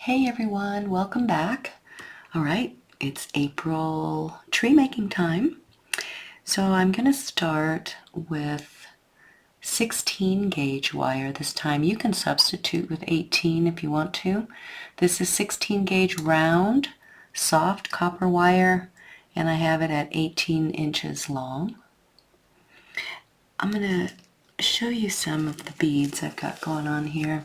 Hey everyone, welcome back. All right, it's April tree making time. So I'm going to start with 16 gauge wire this time. You can substitute with 18 if you want to. This is 16 gauge round, soft copper wire, and I have it at 18 inches long. I'm going to show you some of the beads I've got going on here.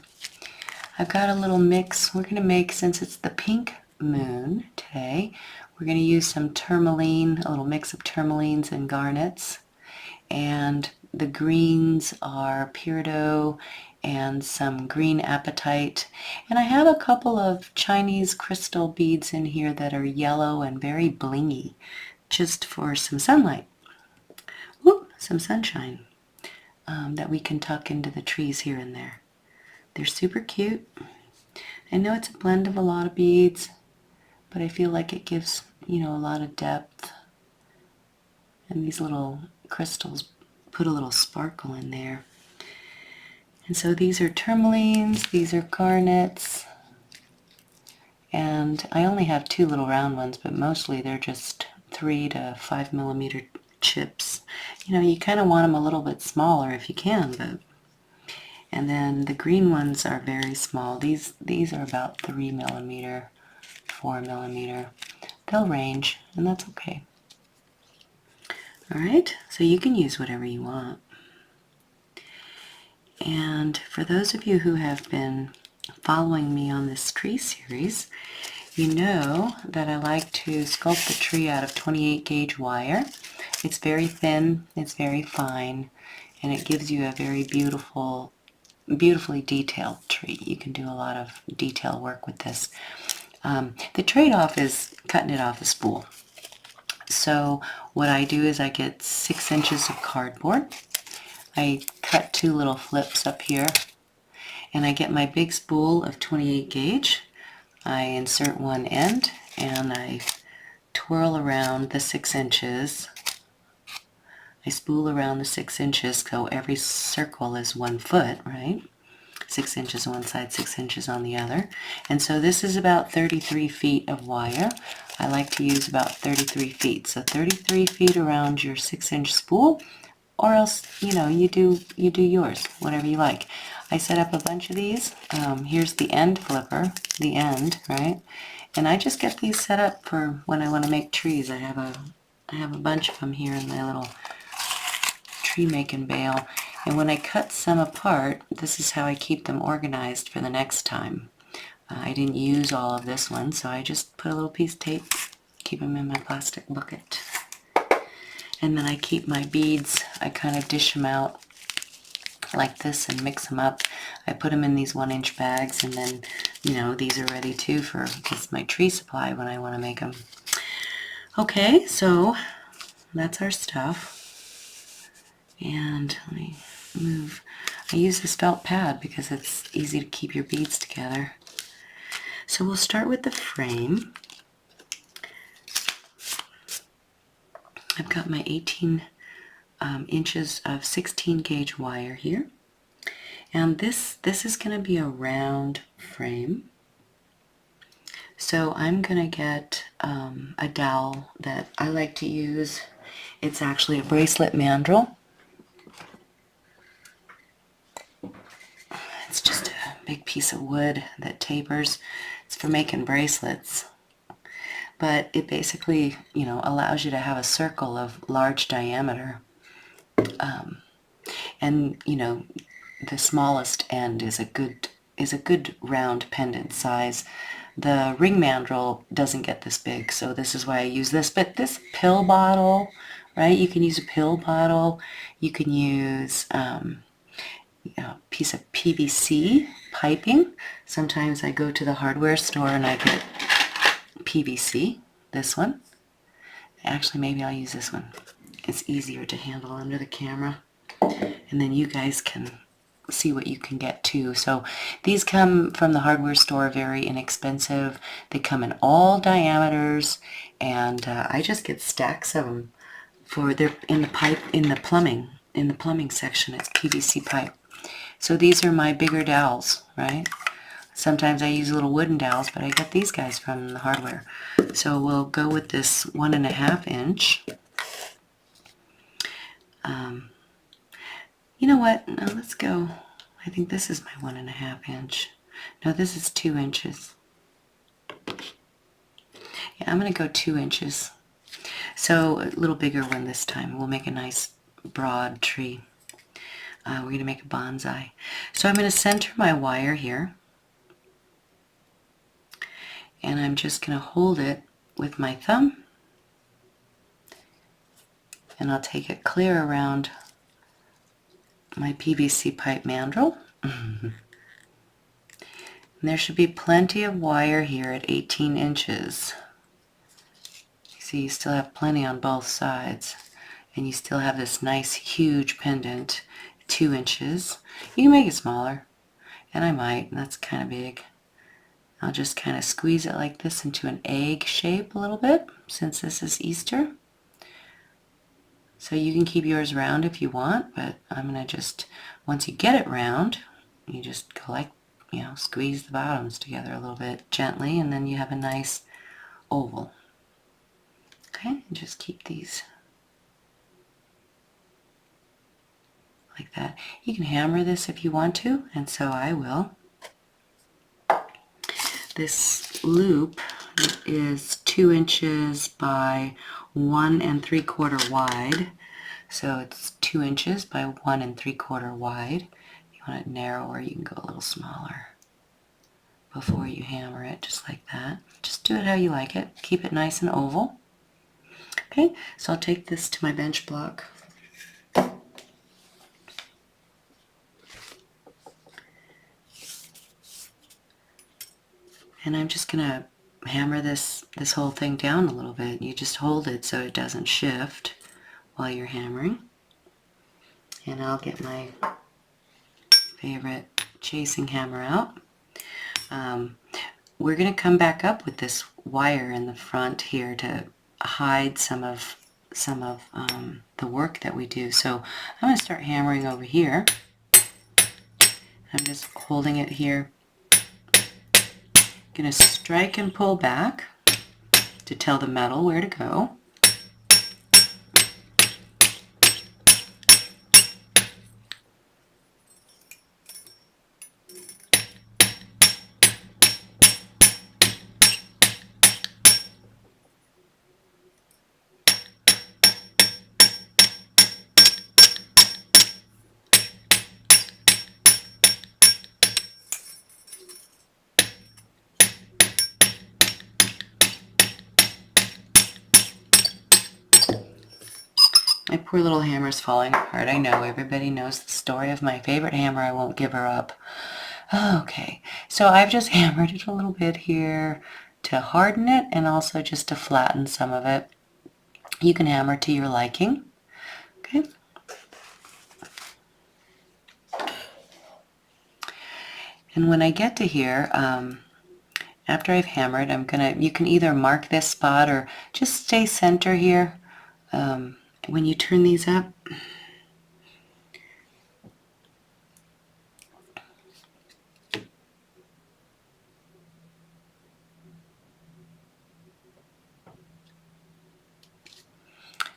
I've got a little mix. We're going to make, since it's the pink moon today, we're going to use some tourmaline, a little mix of tourmalines and garnets. And the greens are Peridot and some Green Apatite. And I have a couple of Chinese crystal beads in here that are yellow and very blingy, just for some sunlight. Whoop, some sunshine that we can tuck into the trees here and there. They're super cute. I know it's a blend of a lot of beads, but I feel like it gives, a lot of depth. And these little crystals put a little sparkle in there. And so these are tourmalines, these are garnets, and I only have two little round ones, but mostly they're just 3 to 5 millimeter chips. You kind of want them a little bit smaller if you can, but. And then the green ones are very small. These are about 3 millimeter, 4 millimeter. They'll range, and that's okay. All right, so you can use whatever you want. And for those of you who have been following me on this tree series, you know that I like to sculpt the tree out of 28 gauge wire. It's very thin, it's very fine, and it gives you a very beautifully detailed tree. You can do a lot of detail work with this. The trade-off is cutting it off a spool. So what I do is I get 6 inches of cardboard. I cut 2 little flips up here, and I get my big spool of 28 gauge. I insert one end and I twirl around the 6 inches. I spool around the 6 inches, so every circle is 1 foot, right? 6 inches on one side, 6 inches on the other. And so this is about 33 feet of wire. I like to use about 33 feet. So 33 feet around your 6-inch spool, or else, you do yours, whatever you like. I set up a bunch of these. Here's the end flipper, the end, right? And I just get these set up for when I want to make trees. I have a bunch of them here in my little tree making bale, and when I cut some apart, this is how I keep them organized for the next time. I didn't use all of this one, so I just put a little piece of tape, keep them in my plastic bucket. And then I keep my beads, I kind of dish them out like this and mix them up. I put them in these 1-inch bags, and then, these are ready too for just my tree supply when I want to make them. Okay, so that's our stuff. And let me move. I use this felt pad because it's easy to keep your beads together. So we'll start with the frame. I've got my 18 inches of 16 gauge wire here. And this is going to be a round frame. So I'm going to get a dowel that I like to use. It's actually a bracelet mandrel. It's just a big piece of wood that tapers. It's for making bracelets. But it basically, allows you to have a circle of large diameter. And, the smallest end is a good round pendant size. The ring mandrel doesn't get this big, so this is why I use this. But this pill bottle, right? You can use a pill bottle. You can use a piece of PVC piping. Sometimes I go to the hardware store and I get PVC, this one. Actually, maybe I'll use this one. It's easier to handle under the camera. And then you guys can see what you can get too. So these come from the hardware store, very inexpensive. They come in all diameters, and I just get stacks of them for they're in the plumbing section. It's PVC pipe. So these are my bigger dowels, right? Sometimes I use little wooden dowels, but I get these guys from the hardware. So we'll go with this 1.5 inch. You know what? No, let's go. I think this is my 1.5 inch. No, this is 2 inches. Yeah, I'm going to go 2 inches. So a little bigger one this time. We'll make a nice broad tree. We're going to make a bonsai. So I'm going to center my wire here. And I'm just going to hold it with my thumb. And I'll take it clear around my PVC pipe mandrel. And there should be plenty of wire here at 18 inches. See, you still have plenty on both sides. And you still have this nice huge pendant, 2 inches. You can make it smaller. And I might, and that's kind of big. I'll just kind of squeeze it like this into an egg shape a little bit, since this is Easter. So you can keep yours round if you want, but I'm going to just, once you get it round, you just go like, you know, squeeze the bottoms together a little bit gently, and then you have a nice oval. Okay, and just keep these like that. You can hammer this if you want to, and so I will. This loop is 2 inches by 1 3/4 wide. So it's 2 inches by 1 3/4 wide. If you want it narrower, you can go a little smaller before you hammer it, just like that. Just do it how you like it. Keep it nice and oval. Okay, so I'll take this to my bench block. And I'm just going to hammer this whole thing down a little bit. You just hold it so it doesn't shift while you're hammering. And I'll get my favorite chasing hammer out. We're going to come back up with this wire in the front here to hide some of the work that we do. So I'm going to start hammering over here. I'm just holding it here. Going to strike and pull back to tell the metal where to go. My poor little hammer's falling apart. I know, everybody knows the story of my favorite hammer. I won't give her up. Okay, so I've just hammered it a little bit here to harden it and also just to flatten some of it. You can hammer to your liking. Okay. And when I get to here, after I've hammered, you can either mark this spot or just stay center here. When you turn these up,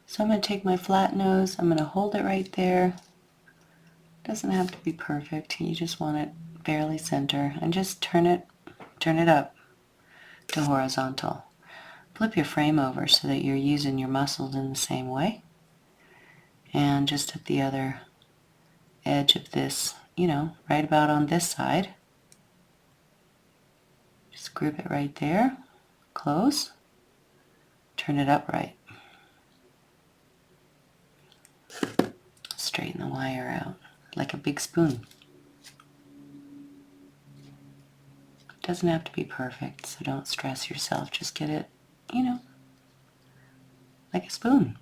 so I'm going to take my flat nose, I'm going to hold it right there. It doesn't have to be perfect, you just want it fairly center, and just turn it up to horizontal. Flip your frame over so that you're using your muscles in the same way. And just at the other edge of this, right about on this side. Just grip it right there, close, turn it upright. Straighten the wire out like a big spoon. It doesn't have to be perfect, so don't stress yourself. Just get it, like a spoon.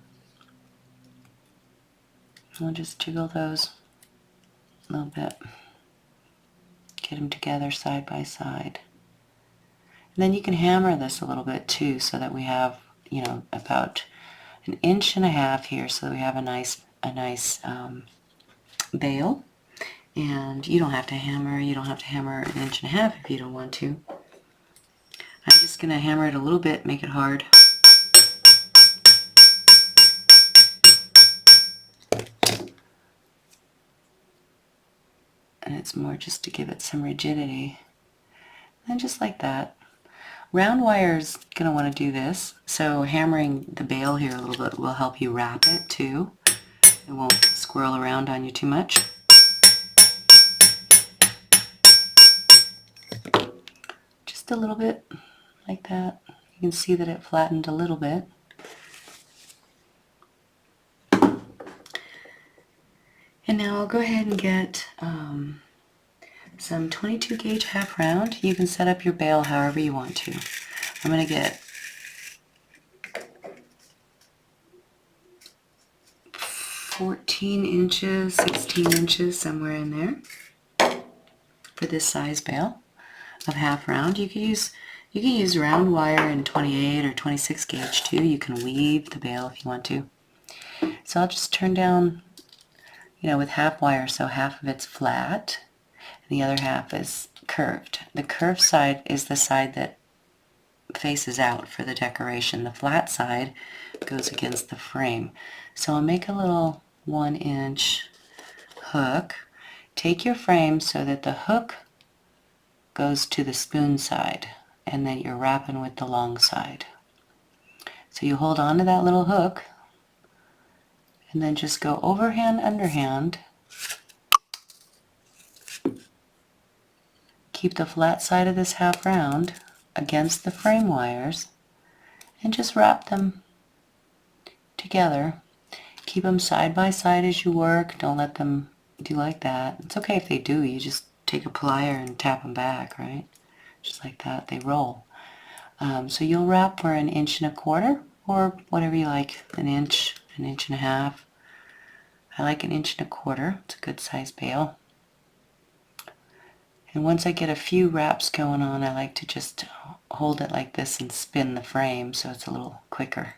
We'll just jiggle those a little bit. Get them together side by side. And then you can hammer this a little bit too, so that we have, about 1.5 inches here, so that we have a nice bale. And you don't have to hammer. You don't have to hammer 1.5 inches if you don't want to. I'm just going to hammer it a little bit, make it hard. And it's more just to give it some rigidity. And just like that. Round wire is going to want to do this, so hammering the bale here a little bit will help you wrap it too. It won't swirl around on you too much. Just a little bit, like that. You can see that it flattened a little bit. And now I'll go ahead and get some 22 gauge half round. You can set up your bale however you want to. I'm going to get 14 inches, 16 inches, somewhere in there for this size bale of half round. You can use round wire in 28 or 26 gauge too. You can weave the bale if you want to. So I'll just turn down, with half wire, so half of it's flat and the other half is curved. The curved side is the side that faces out for the decoration. The flat side goes against the frame. So I'll make a little 1-inch hook. Take your frame so that the hook goes to the spoon side and then you're wrapping with the long side. So you hold on to that little hook and then just go overhand, underhand. Keep the flat side of this half round against the frame wires and just wrap them together. Keep them side by side as you work. Don't let them do like that. It's okay if they do. You just take a plier and tap them back, right? Just like that. They roll. So you'll wrap for 1.25 inches or whatever you like. 1 inch, 1.5 inches. I like 1.25 inches. It's a good size bale. And once I get a few wraps going on, I like to just hold it like this and spin the frame so it's a little quicker.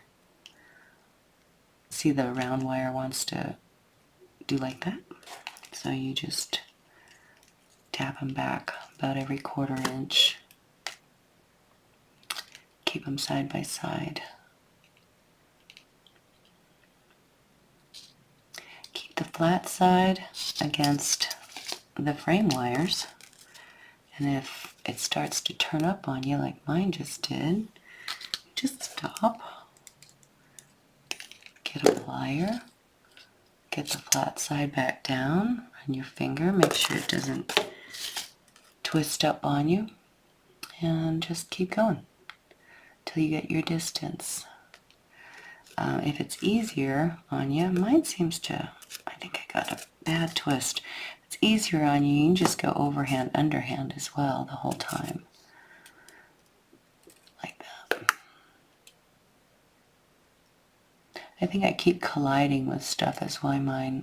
See, the round wire wants to do like that. So you just tap them back about every 1/4 inch. Keep them side by side. Keep the flat side against the frame wires. And if it starts to turn up on you like mine just did, just stop. Get a plier. Get the flat side back down on your finger. Make sure it doesn't twist up on you. And just keep going till you get your distance. If it's easier on you, mine seems to, I think I got a bad twist. If it's easier on you, you can just go overhand, underhand as well the whole time. Like that. I think I keep colliding with stuff. That's why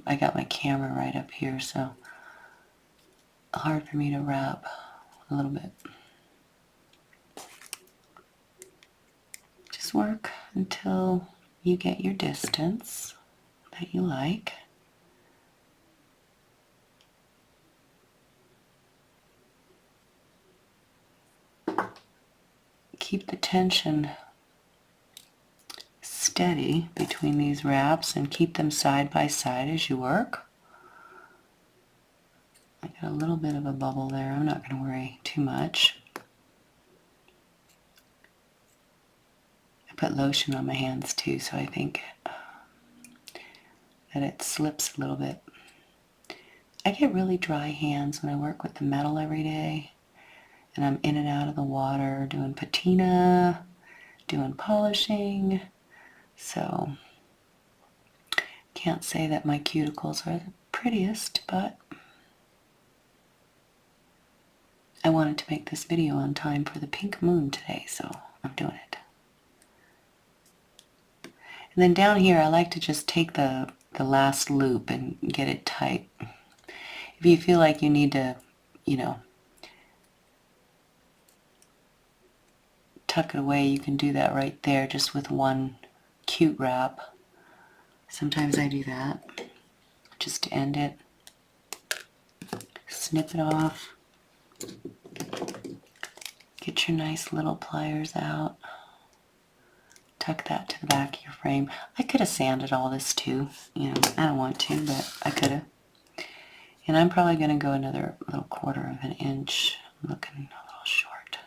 I got my camera right up here, so hard for me to wrap a little bit. Just work until you get your distance that you like. Keep the tension steady between these wraps and keep them side by side as you work. I got a little bit of a bubble there. I'm not going to worry too much. I put lotion on my hands too, so I think that it slips a little bit. I get really dry hands when I work with the metal every day, and I'm in and out of the water doing patina, doing polishing, so can't say that my cuticles are the prettiest, but I wanted to make this video on time for the pink moon today, so I'm doing it. And then down here, I like to just take the last loop and get it tight. If you feel like you need to, tuck it away, you can do that right there just with one cute wrap. Sometimes I do that just to end it. snip it off. Get your nice little pliers out. Tuck that to the back of your frame. I could have sanded all this too. You know, I don't want to, but I could have. And I'm probably going to go another little 1/4 of an inch. I'm looking a little short.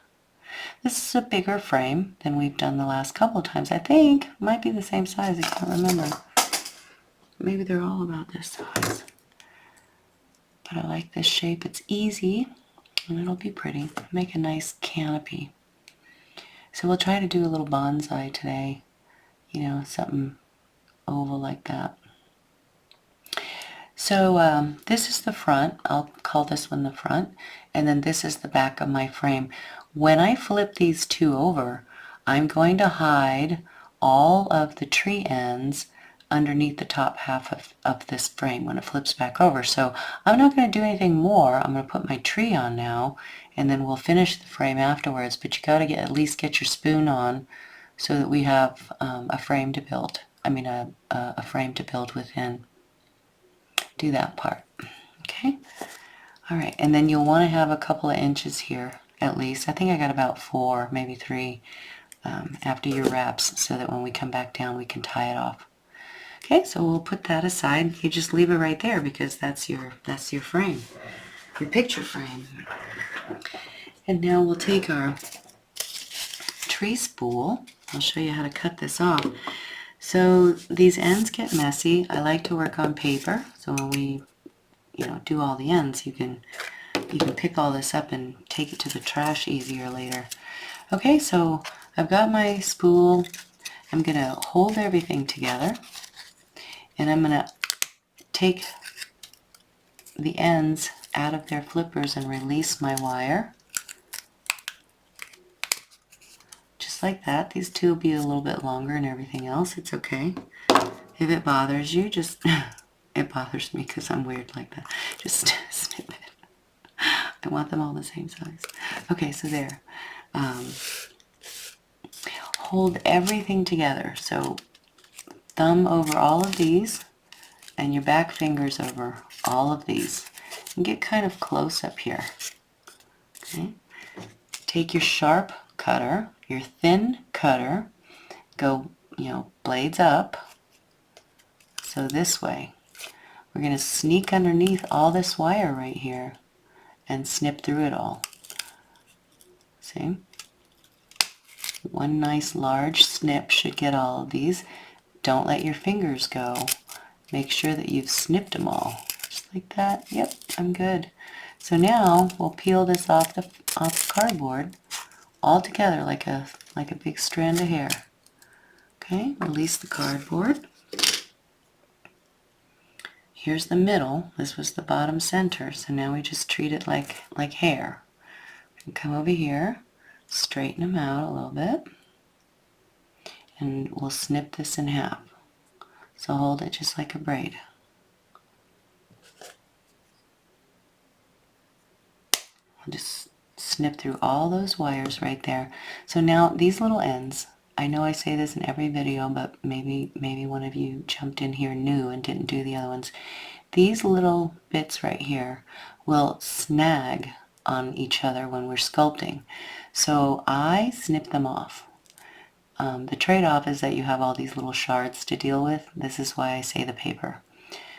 This is a bigger frame than we've done the last couple of times. I think it might be the same size. I can't remember. Maybe they're all about this size. But I like this shape. It's easy and it'll be pretty. Make a nice canopy. So we'll try to do a little bonsai today. You know, something oval like that. So this is the front. I'll call this one the front. And then this is the back of my frame. When I flip these two over, I'm going to hide all of the tree ends underneath the top half of this frame when it flips back over. So I'm not going to do anything more. I'm going to put my tree on now, and then we'll finish the frame afterwards. But you got to at least get your spoon on so that we have a frame to build. I mean a frame to build within. Do that part. Okay? All right, and then you'll want to have a couple of inches here at least. I think I got about 4, maybe 3 after your wraps, so that when we come back down we can tie it off. Okay, so we'll put that aside. You just leave it right there because that's your frame, your picture frame. And now we'll take our tree spool. I'll show you how to cut this off. So these ends get messy. I like to work on paper, so when we, you know, do all the ends, you can pick all this up and take it to the trash easier later. Okay, so I've got my spool. I'm gonna hold everything together, and I'm gonna take the ends out of their flippers and release my wire. Just like that. These two will be a little bit longer and everything else. It's okay. If it bothers you, just, it bothers me because I'm weird like that. Just snip it. I want them all the same size. Okay, so there. Hold everything together. So thumb over all of these and your back fingers over all of these. And get kind of close up here. Okay. Take your sharp cutter, your thin cutter, go, you know, blades up. So this way. We're going to sneak underneath all this wire right here and snip through it all. See? One nice large snip should get all of these. Don't let your fingers go. Make sure that you've snipped them all. Just like that. Yep, I'm good. So now we'll peel this off the cardboard all together like a big strand of hair. Okay, release the cardboard. Here's the middle. This was the bottom center. So now we just treat it like hair. And come over here, straighten them out a little bit, and we'll snip this in half. So hold it just like a braid. I'll just snip through all those wires right there. So now these little ends, I know I say this in every video, but maybe one of you jumped in here new and didn't do the other ones. These little bits right here will snag on each other when we're sculpting. So I snip them off. The trade-off is that you have all these little shards to deal with. This is why I say the paper.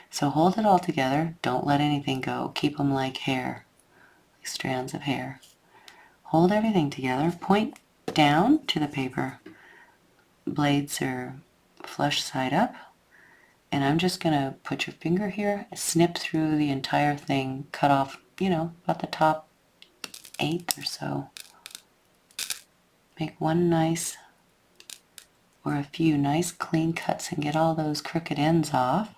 So hold it all together. Don't let anything go. Keep them like hair, like strands of hair. Hold everything together. Point down to the paper. Blades are flush side up. And I'm just going to put your finger here, snip through the entire thing, cut off, you know, about the top 1/8 or so. Make one nice, or a few nice clean cuts and get all those crooked ends off.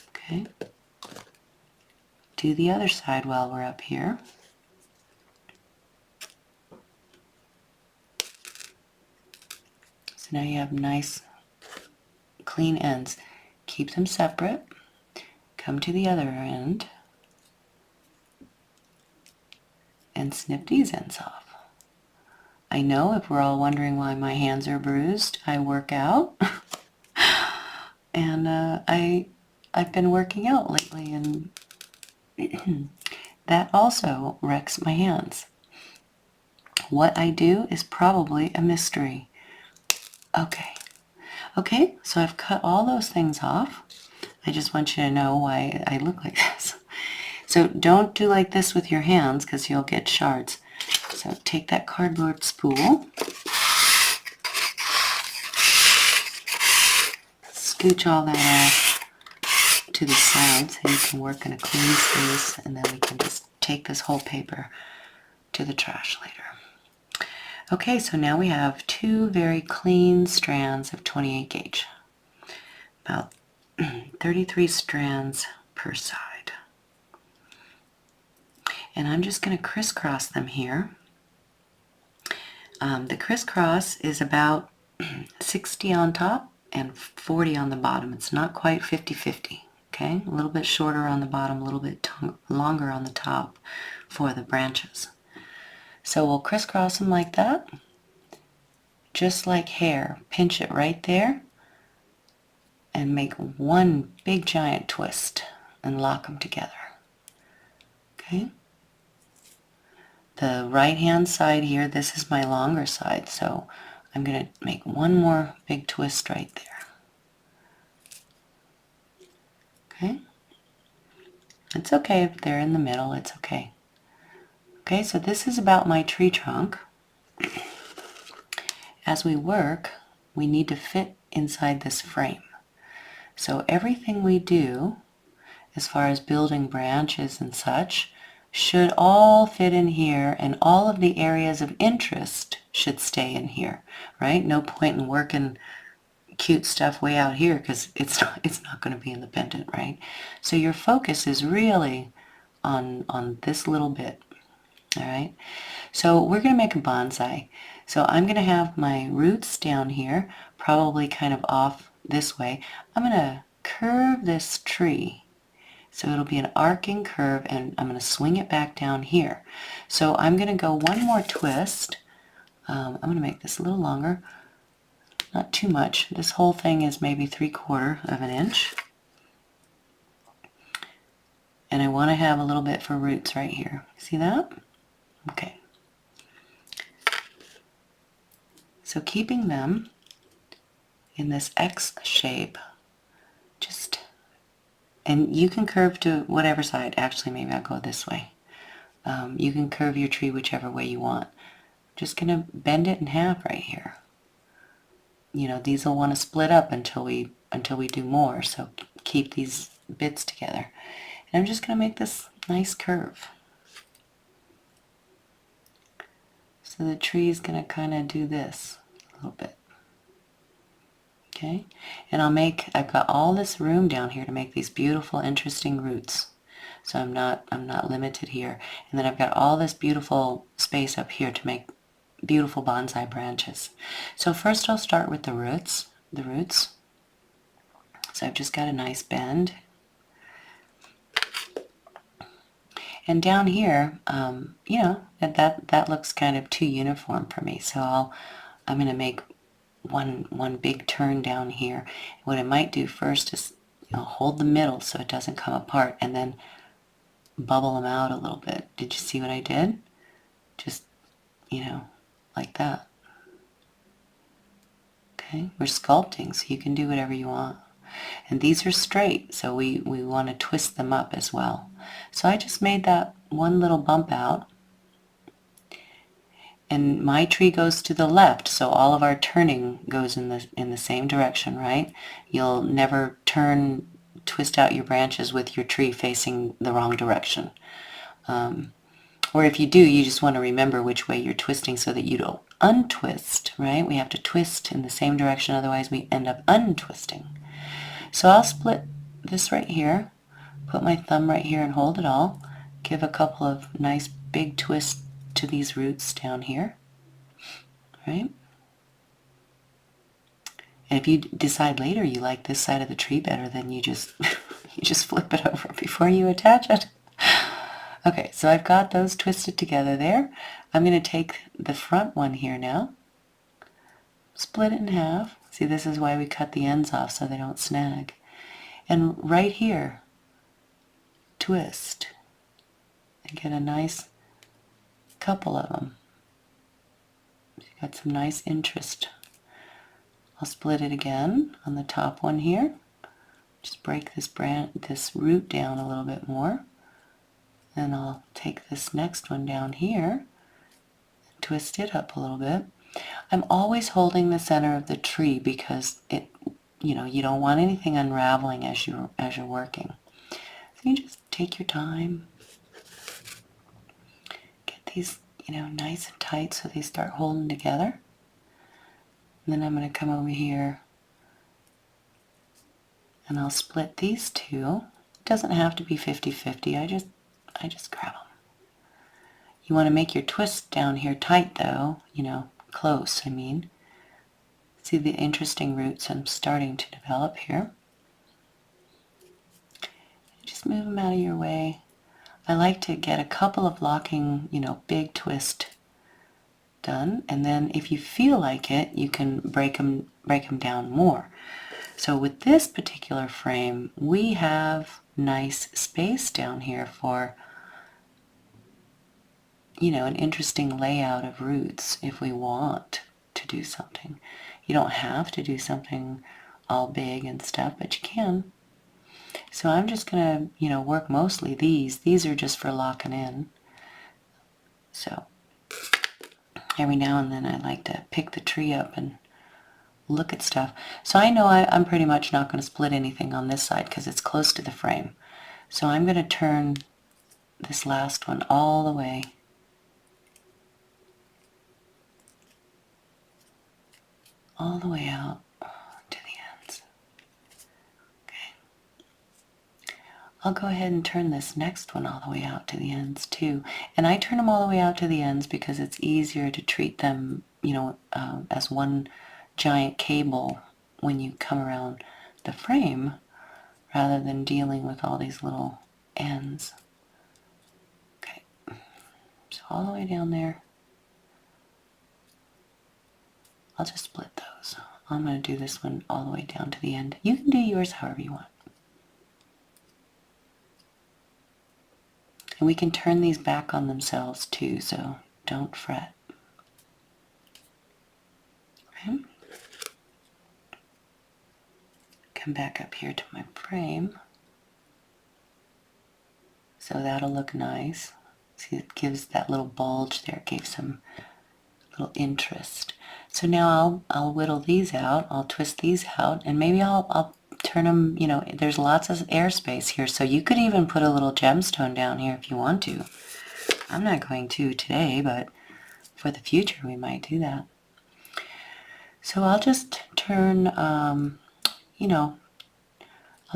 Okay. Do the other side while we're up here. So now you have nice clean ends. Keep them separate. Come to the other end and snip these ends off. I know if we're all wondering why my hands are bruised, I work out. And I've been working out lately, and that also wrecks my hands. What I do is probably a mystery. Okay, so I've cut all those things off. I just want you to know why I look like this. So don't do like this with your hands because you'll get shards. So take that cardboard spool, scooch all that off to the side so you can work in a clean space, and then we can just take this whole paper to the trash later. Okay, so now we have two very clean strands of 28 gauge, about 33 strands per side. And I'm just going to crisscross them here. The crisscross is about 60 on top and 40 on the bottom. It's not quite 50-50, okay? A little bit shorter on the bottom, a little bit longer on the top for the branches. So we'll crisscross them like that, just like hair. Pinch it right there and make one big giant twist and lock them together. Okay? The right hand side here, this is my longer side, so I'm going to make one more big twist right there. Okay? It's okay if they're in the middle, it's okay. Okay, so this is about my tree trunk. As we work, we need to fit inside this frame. So everything we do, as far as building branches and such, should all fit in here, and all of the areas of interest should stay in here, right? No point in working cute stuff way out here because it's not going to be in the pendant, right? So your focus is really on this little bit, all right? So we're going to make a bonsai. So I'm going to have my roots down here, probably kind of off this way. I'm going to curve this tree. So it'll be an arcing curve, and I'm going to swing it back down here. So I'm going to go one more twist. I'm going to make this a little longer, not too much. This whole thing is maybe 3/4 of an inch. And I want to have a little bit for roots right here. See that? Okay. So keeping them in this X shape, and you can curve to whatever side. Actually, maybe I'll go this way. You can curve your tree whichever way you want. Just going to bend it in half right here. You know, these will want to split up until we do more, so keep these bits together. And I'm just going to make this nice curve. So the tree is going to kind of do this a little bit. Okay, and I've got all this room down here to make these beautiful, interesting roots. So I'm not limited here. And then I've got all this beautiful space up here to make beautiful bonsai branches. So first I'll start with the roots. So I've just got a nice bend. And down here, you know, that looks kind of too uniform for me. So I'm going to make one big turn down here. What I might do first is, you know, hold the middle so it doesn't come apart, and then bubble them out a little bit. Did you see what I did? Just, you know, like that. Okay, we're sculpting, so you can do whatever you want. And these are straight, so we want to twist them up as well. So I just made that one little bump out. And my tree goes to the left, so all of our turning goes in the same direction, right? You'll never twist out your branches with your tree facing the wrong direction. Or if you do, you just want to remember which way you're twisting so that you don't untwist, right? We have to twist in the same direction, otherwise we end up untwisting. So I'll split this right here, put my thumb right here and hold it all, give a couple of nice big twists to these roots down here, right? And if you decide later you like this side of the tree better, then you just flip it over before you attach it. Okay, so I've got those twisted together there. I'm going to take the front one here now, split it in half. See, this is why we cut the ends off so they don't snag. And right here, twist. I get a nice couple of them. Got some nice interest. I'll split it again on the top one here. Just break this root down a little bit more. And I'll take this next one down here, twist it up a little bit. I'm always holding the center of the tree because you don't want anything unraveling as you're working. So you just take your time. Get these, nice and tight so they start holding together. And then I'm going to come over here and I'll split these two. It doesn't have to be 50-50. I just grab them. You want to make your twist down here tight though, close, I mean. See the interesting roots I'm starting to develop here. Just move them out of your way. I like to get a couple of locking, big twist done, and then if you feel like it, you can break them down more. So with this particular frame, we have nice space down here for an interesting layout of roots if we want to do something. You don't have to do something all big and stuff, but you can. So I'm just going to, work mostly these. These are just for locking in. So every now and then I like to pick the tree up and look at stuff. So I know I'm pretty much not going to split anything on this side because it's close to the frame. So I'm going to turn this last one all the way out to the ends. Okay. I'll go ahead and turn this next one all the way out to the ends too. And I turn them all the way out to the ends because it's easier to treat them, as one giant cable when you come around the frame rather than dealing with all these little ends. Okay, so all the way down there. I'll just split those. I'm going to do this one all the way down to the end. You can do yours however you want. And we can turn these back on themselves too, so don't fret. Okay. Come back up here to my frame. So that'll look nice. See, it gives that little bulge there, it gave some little interest. So now I'll whittle these out, I'll twist these out, and maybe I'll turn them, there's lots of airspace here, so you could even put a little gemstone down here if you want to. I'm not going to today, but for the future we might do that. So I'll just turn, I'll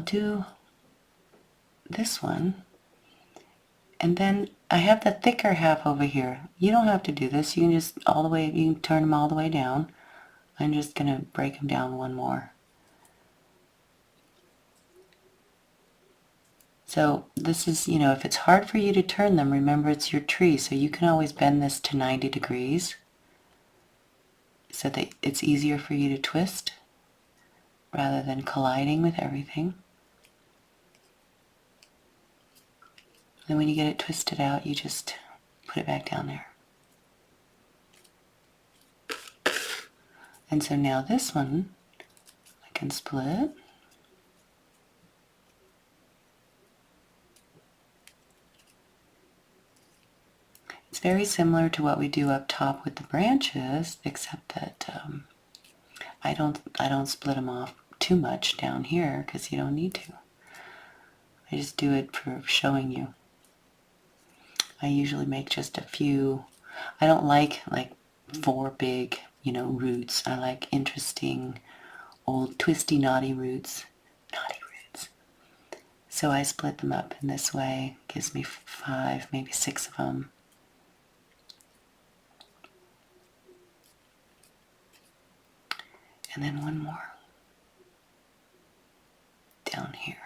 do this one, and then I have the thicker half over here. You don't have to do this. You can just you can turn them all the way down. I'm just going to break them down one more. So this is, if it's hard for you to turn them, remember it's your tree, so you can always bend this to 90 degrees so that it's easier for you to twist rather than colliding with everything. Then when you get it twisted out, you just put it back down there. And so now this one, I can split. It's very similar to what we do up top with the branches, except that I don't split them off too much down here because you don't need to. I just do it for showing you. I usually make just a few. I don't like 4 big, roots. I like interesting, old, twisty, knotty roots. So I split them up in this way. Gives me 5, maybe 6 of them. And then one more down here.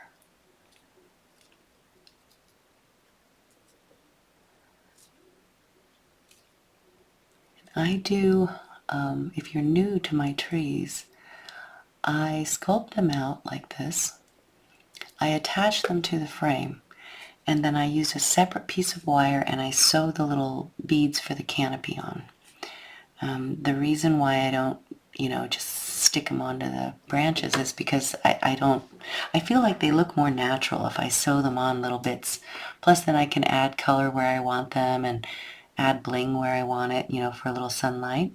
I do, if you're new to my trees, I sculpt them out like this. I attach them to the frame, and then I use a separate piece of wire and I sew the little beads for the canopy on. The reason why I don't, just stick them onto the branches is because I feel like they look more natural if I sew them on little bits. Plus then I can add color where I want them and add bling where I want it, for a little sunlight,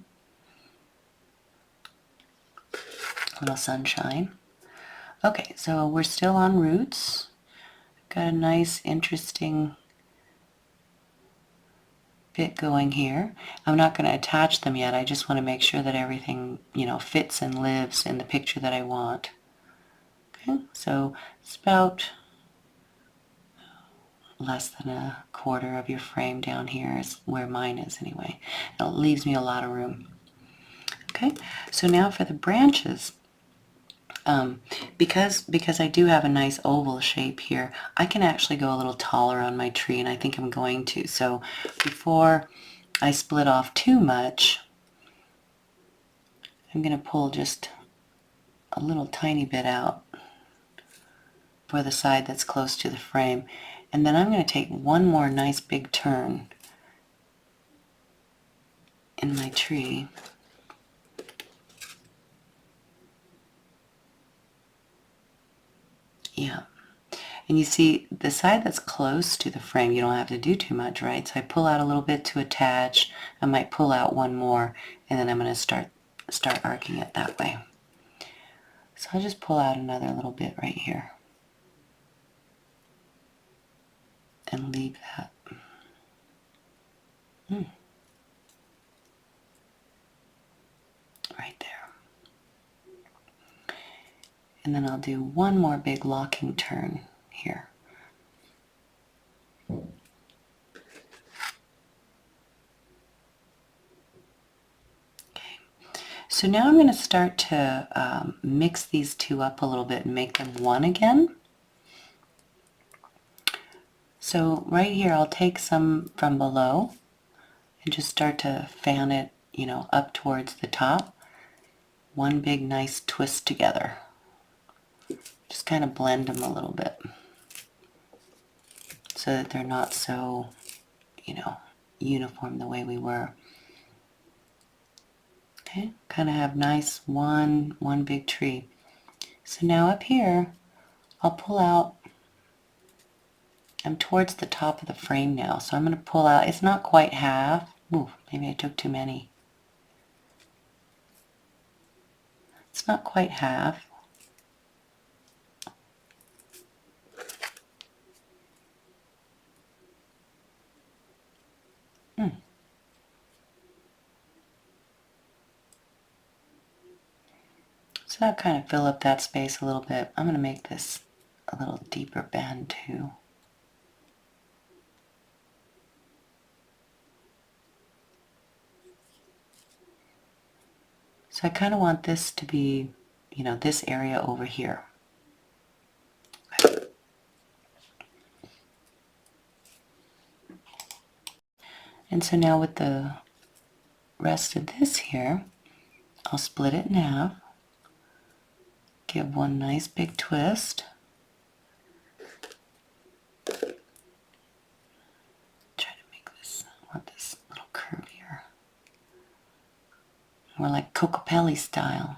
a little sunshine. Okay, so we're still on roots. Got a nice, interesting bit going here. I'm not going to attach them yet. I just want to make sure that everything, fits and lives in the picture that I want. Okay, so it's about less than a quarter of your frame down here is where mine is anyway. It leaves me a lot of room. Okay, so now for the branches. Because I do have a nice oval shape here, I can actually go a little taller on my tree, and I think I'm going to. So before I split off too much, I'm going to pull just a little tiny bit out for the side that's close to the frame. And then I'm going to take one more nice big turn in my tree. Yeah. And you see, the side that's close to the frame, you don't have to do too much, right? So I pull out a little bit to attach. I might pull out one more, and then I'm going to start arcing it that way. So I'll just pull out another little bit right here. And leave that. Right there. And then I'll do one more big locking turn here. Okay. So now I'm going to start to mix these two up a little bit and make them one again. So right here I'll take some from below and just start to fan it, up towards the top. One big nice twist together. Just kind of blend them a little bit so that they're not so, uniform the way we were. Okay, kind of have nice one big tree. So now up here, I'll pull out, I'm towards the top of the frame now, so I'm going to pull out, it's not quite half. Ooh, maybe I took too many. It's not quite half. So that'll kind of fill up that space a little bit. I'm going to make this a little deeper bend too. So I kind of want this to be, this area over here. And so now with the rest of this here, I'll split it in half. Give one nice big twist. Try to make this, I want this little curvier. More like Cocopelli style.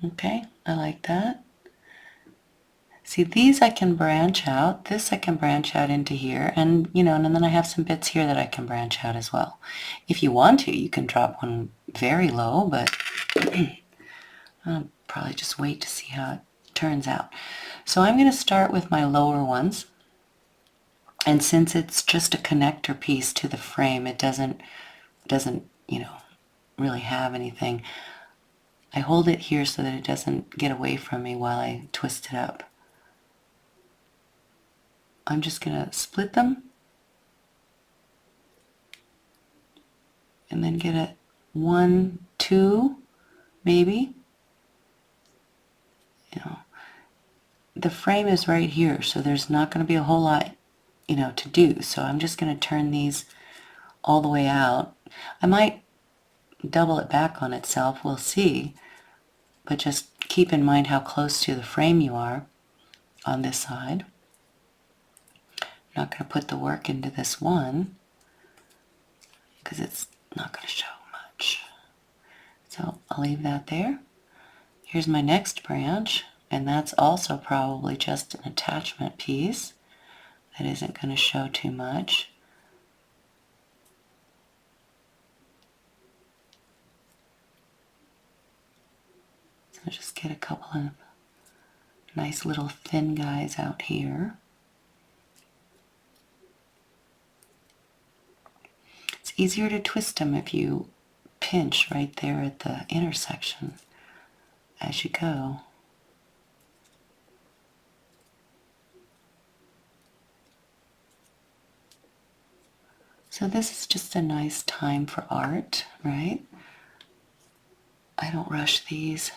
Okay, I like that. See, these I can branch out. This I can branch out into here. And, and then I have some bits here that I can branch out as well. If you want to, you can drop one very low, but I'll probably just wait to see how it turns out. So I'm going to start with my lower ones. And since it's just a connector piece to the frame, it doesn't, really have anything. I hold it here so that it doesn't get away from me while I twist it up. I'm just going to split them and then get it 1, 2, maybe. The frame is right here, so there's not going to be a whole lot, to do. So I'm just going to turn these all the way out. I might double it back on itself, we'll see. but just keep in mind how close to the frame you are on this side. I'm not going to put the work into this one because it's not going to show much. So I'll leave that there. Here's my next branch, and that's also probably just an attachment piece that isn't going to show too much. So just get a couple of nice little thin guys out here. It's easier to twist them if you pinch right there at the intersection as you go. So this is just a nice time for art, right? I don't rush these.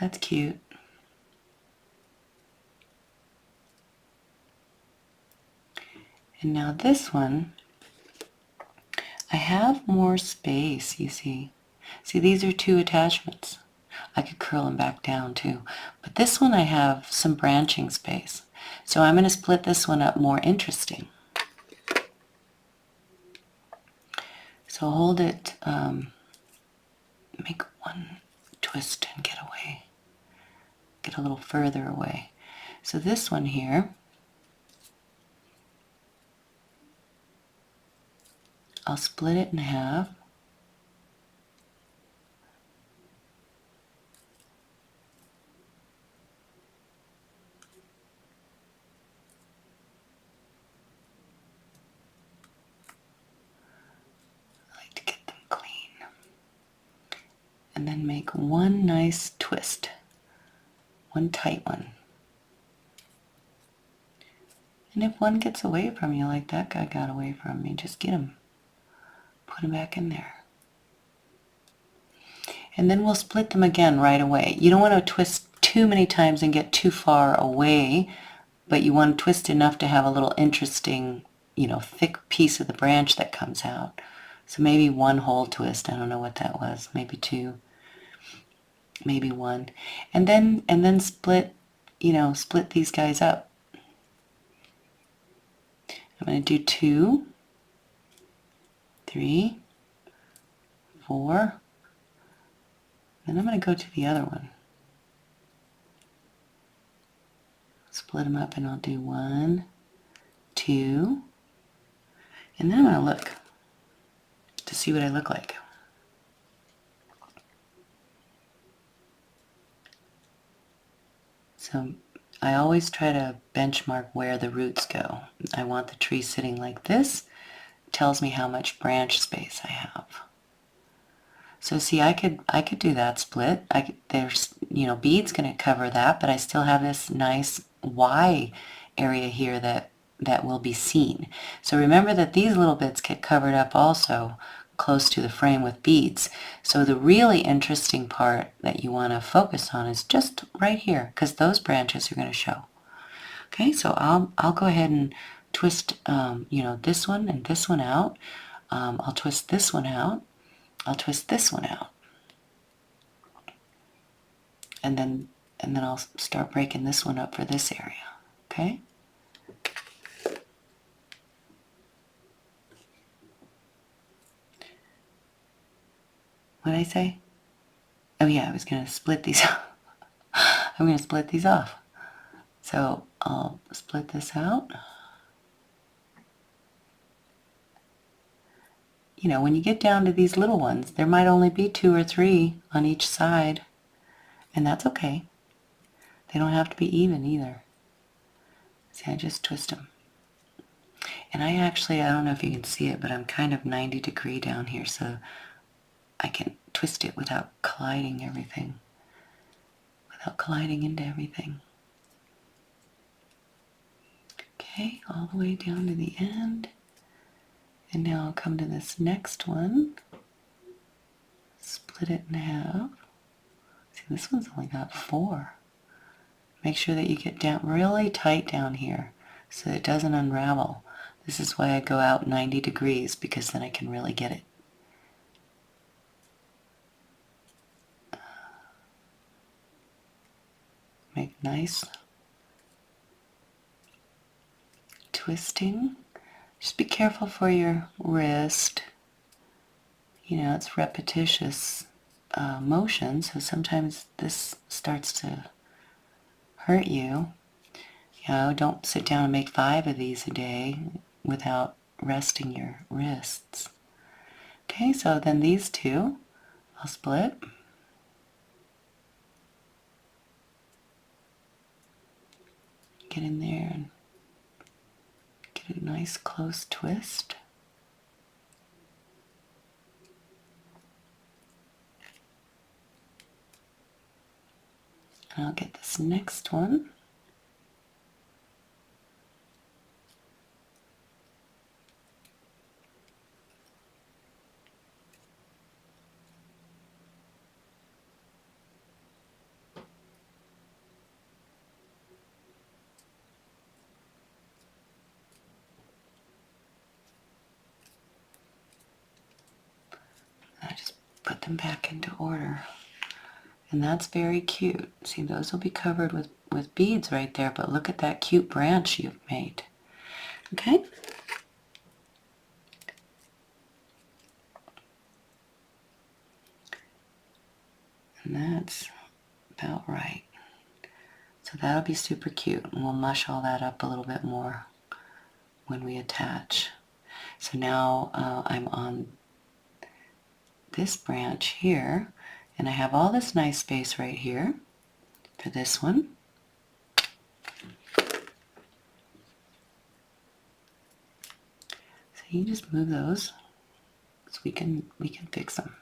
That's cute. And now this one, I have more space, you see. See, these are two attachments. I could curl them back down too. But this one I have some branching space. So I'm going to split this one up more interesting. So hold it, make one twist and get away. Get a little further away. So this one here, I'll split it in half. I like to get them clean. And then make one nice twist. One tight one. And if one gets away from you, like that guy got away from me, just get him. Put him back in there. And then we'll split them again right away. You don't want to twist too many times and get too far away, but you want to twist enough to have a little interesting, thick piece of the branch that comes out. So maybe one whole twist. I don't know what that was. Maybe two. Maybe one. And then split, split these guys up. I'm going to do 2, 3, 4. Then I'm going to go to the other one. Split them up and I'll do 1, 2. And then I'm going to look to see what I look like. So I always try to benchmark where the roots go. I want the tree sitting like this. It tells me how much branch space I have. So see, I could do that split. There's, beads going to cover that, but I still have this nice Y area here that will be seen. So remember that these little bits get covered up also close to the frame with beads. So the really interesting part that you want to focus on is just right here, because those branches are going to show. Okay, so I'll go ahead and twist, this one and this one out. I'll twist this one out. I'll twist this one out. And then I'll start breaking this one up for this area. Okay? What did I say? Oh yeah, I was going to split these off. I'm going to split these off. So I'll split this out. When you get down to these little ones, there might only be 2 or 3 on each side. And that's okay. They don't have to be even either. See, I just twist them. And I don't know if you can see it, but I'm kind of 90-degree down here, so I can twist it without colliding everything. Without colliding into everything. Okay, all the way down to the end. And now I'll come to this next one. Split it in half. See, this one's only got 4. Make sure that you get down really tight down here so it doesn't unravel. This is why I go out 90 degrees, because then I can really get it. Make nice twisting. Just be careful for your wrist. You know, it's repetitious motion, so sometimes this starts to hurt you. You know, don't sit down and make 5 of these a day without resting your wrists. Okay, so then these two I'll split. Get in there and get a nice close twist. And I'll get this next one. I just put them back into order. And that's very cute. See, those will be covered with beads right there, but look at that cute branch you've made. Okay? And that's about right. So that'll be super cute, and we'll mush all that up a little bit more when we attach. So now I'm on this branch here, and I have all this nice space right here for this one. So you just move those so we can fix them.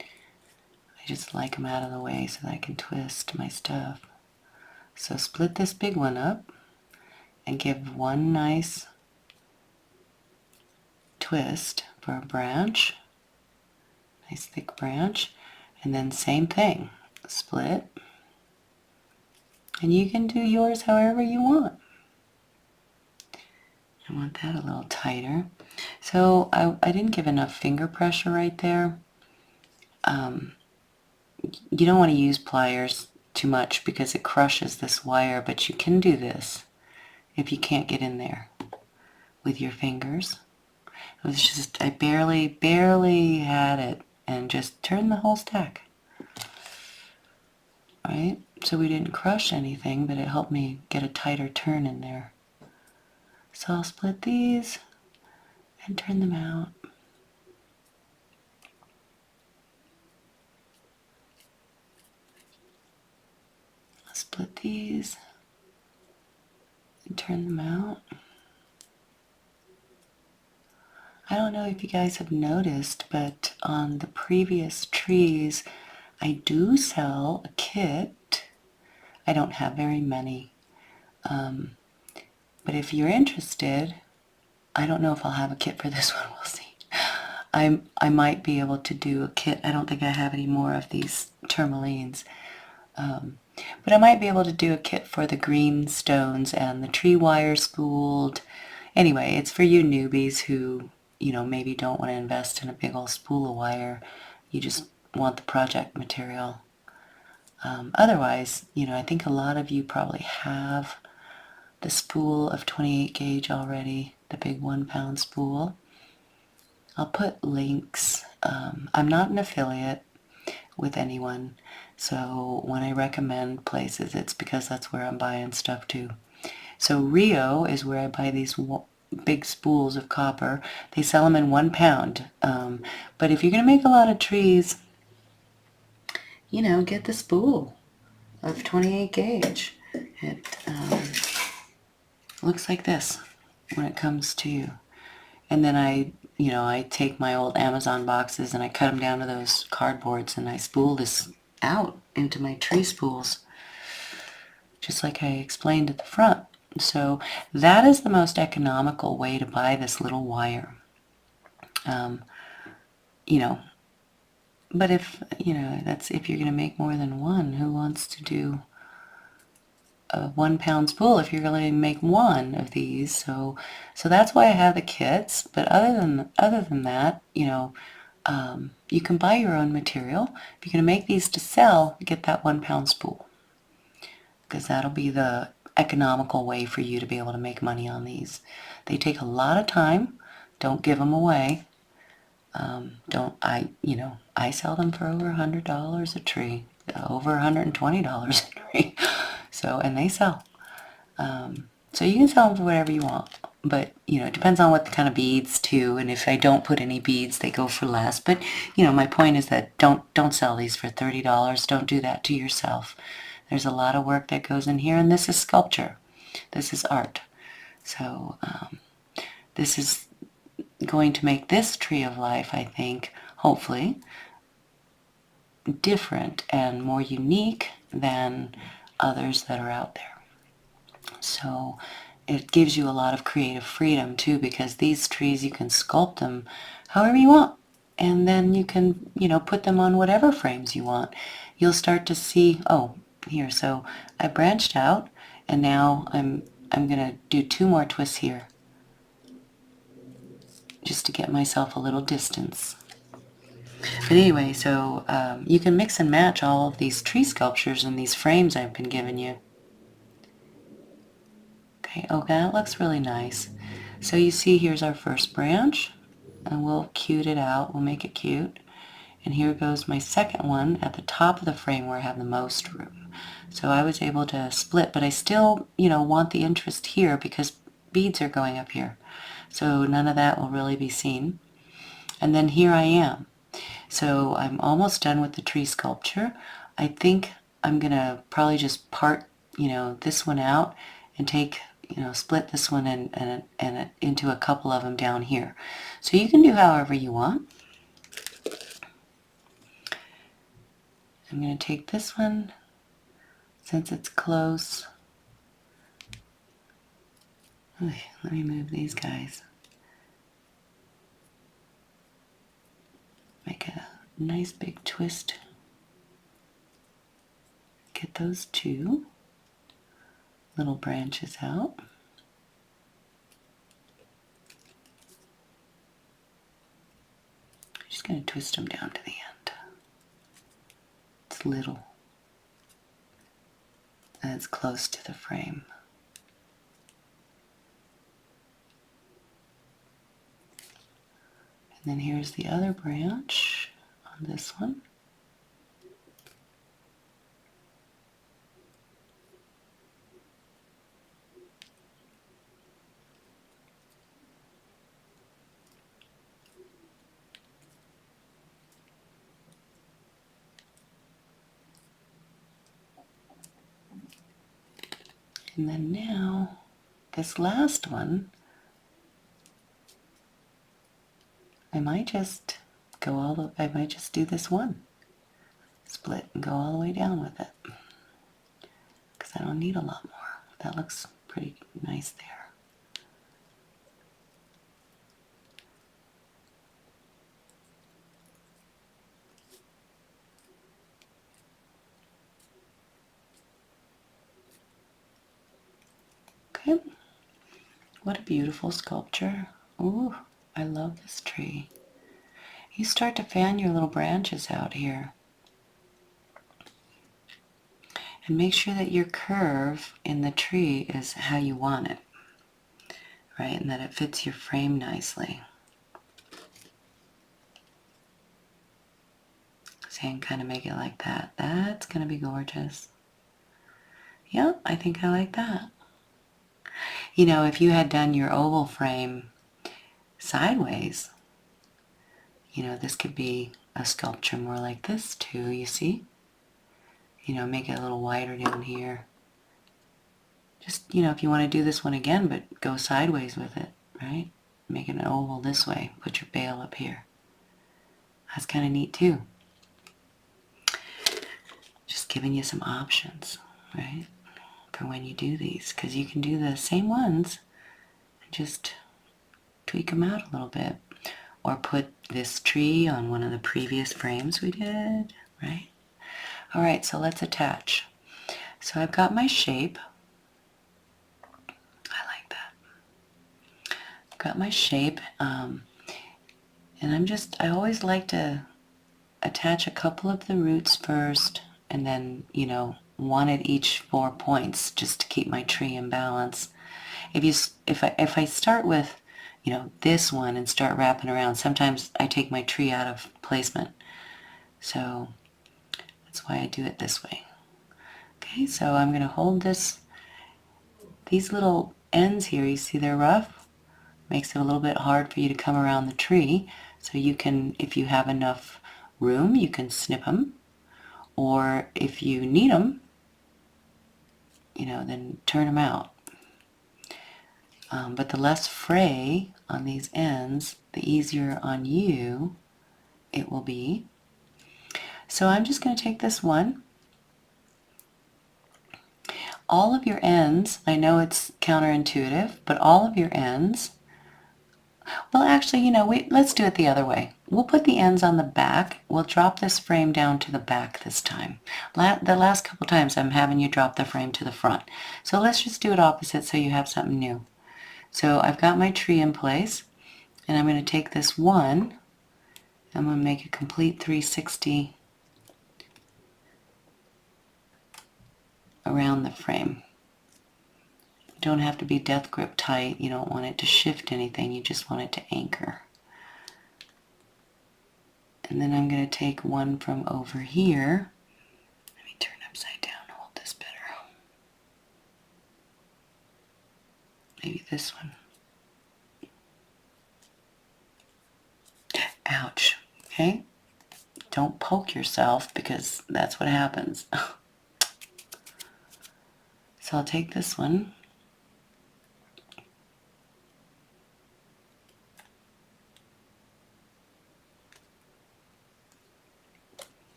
I just like them out of the way so that I can twist my stuff. So split this big one up and give one nice twist for a branch. Nice thick branch. And then same thing. Split. And you can do yours however you want. I want that a little tighter. So I didn't give enough finger pressure right there. You don't want to use pliers too much because it crushes this wire, but you can do this if you can't get in there with your fingers. It was just, I barely had it, and just turned the whole stack. Right? So we didn't crush anything, but it helped me get a tighter turn in there. So I'll split these and turn them out. I'll split these and turn them out. I don't know if you guys have noticed, but on the previous trees, I do sell a kit. I don't have very many. But if you're interested, I don't know if I'll have a kit for this one. We'll see. I might be able to do a kit. I don't think I have any more of these tourmalines. But I might be able to do a kit for the green stones and the tree wire spooled. Anyway, it's for you newbies who, you know, maybe don't want to invest in a big old spool of wire. You just want the project material. Otherwise, you know, I think a lot of you probably have the spool of 28 gauge already, the big 1 pound spool. I'll put links. I'm not an affiliate with anyone, so when I recommend places, it's because that's where I'm buying stuff too. So Rio is where I buy these big spools of copper. They sell them in 1 pound. But if you're going to make a lot of trees, you know, get the spool of 28 gauge. It looks like this when it comes to you. And then I take my old Amazon boxes and I cut them down to those cardboards and I spool this out into my tree spools, just like I explained at the front. So that is the most economical way to buy this little wire. You know, but if, you know, that's if you're going to make more than one, who wants to do a 1 pound spool if you're going to make one of these? So that's why I have the kits. But other than that, you know, you can buy your own material. If you're going to make these to sell, get that 1 pound spool. because that'll be the economical way for you to be able to make money on these. They take a lot of time. Don't give them away. I sell them for over $100 a tree, over $120 a tree. So, and they sell. So you can sell them for whatever you want. But, it depends on what kind of beads too. And if I don't put any beads, they go for less. But, my point is that don't sell these for $30. Don't do that to yourself. There's a lot of work that goes in here. And this is sculpture. This is art. So this is going to make this tree of life, I think, hopefully, different and more unique than others that are out there. So it gives you a lot of creative freedom too, because these trees, you can sculpt them however you want, and then you can put them on whatever frames you want. You'll start to see, oh, here, so I branched out, and now I'm gonna do 2 more twists here just to get myself a little distance. But anyway, so you can mix and match all of these tree sculptures in these frames I've been giving you. Okay, that looks really nice. So you see, here's our first branch, and we'll cute it out. We'll make it cute. And here goes my second one at the top of the frame where I have the most room. So I was able to split, but I still, want the interest here because beads are going up here. So none of that will really be seen. And then here I am. So I'm almost done with the tree sculpture. I think I'm going to probably just part, this one out and take, split this one and into a couple of them down here. So you can do however you want. I'm going to take this one, since it's close. Let me move these guys. Make a nice big twist. Get those 2 little branches out. I'm just going to twist them down to the end. It's little, and it's close to the frame. And then here's the other branch on this one. And then now, this last one, I might just I might just do this one. Split and go all the way down with it. Because I don't need a lot more. That looks pretty nice there. Okay. What a beautiful sculpture. Ooh, I love this tree. You start to fan your little branches out here. And make sure that your curve in the tree is how you want it, right? And that it fits your frame nicely. So you can kind of make it like that. That's going to be gorgeous. Yeah, I think I like that. If you had done your oval frame sideways, this could be a sculpture more like this too, you see? Make it a little wider down here. Just, if you want to do this one again, but go sideways with it, right? Make it an oval this way. Put your bale up here. That's kind of neat too. Just giving you some options, right? For when you do these. Because you can do the same ones and just tweak them out a little bit. Or put this tree on one of the previous frames we did, right? All right, so let's attach. So I've got my shape. I like that. I've got my shape, and I always like to attach a couple of the roots first, and then, one at each 4 points just to keep my tree in balance. If I start with, you know, this one and start wrapping around, sometimes I take my tree out of placement. So that's why I do it this way. Okay, so I'm going to hold these little ends here, you see they're rough? Makes it a little bit hard for you to come around the tree. So you can, if you have enough room, you can snip them. Or if you need them, you know, then turn them out. But the less fray on these ends, the easier on you it will be. So I'm just going to take this one. All of your ends, I know it's counterintuitive, but all of your ends, well actually, you know, let's do it the other way. We'll put the ends on the back. We'll drop this frame down to the back this time. The last couple times I'm having you drop the frame to the front. So let's just do it opposite so you have something new. So I've got my tree in place, and I'm going to take this one, I'm going to make a complete 360 around the frame. You don't have to be death grip tight. You don't want it to shift anything. You just want it to anchor. And then I'm going to take one from over here. Let me turn upside down, hold this better. Maybe this one. Ouch. Okay? Don't poke yourself because that's what happens. So I'll take this one.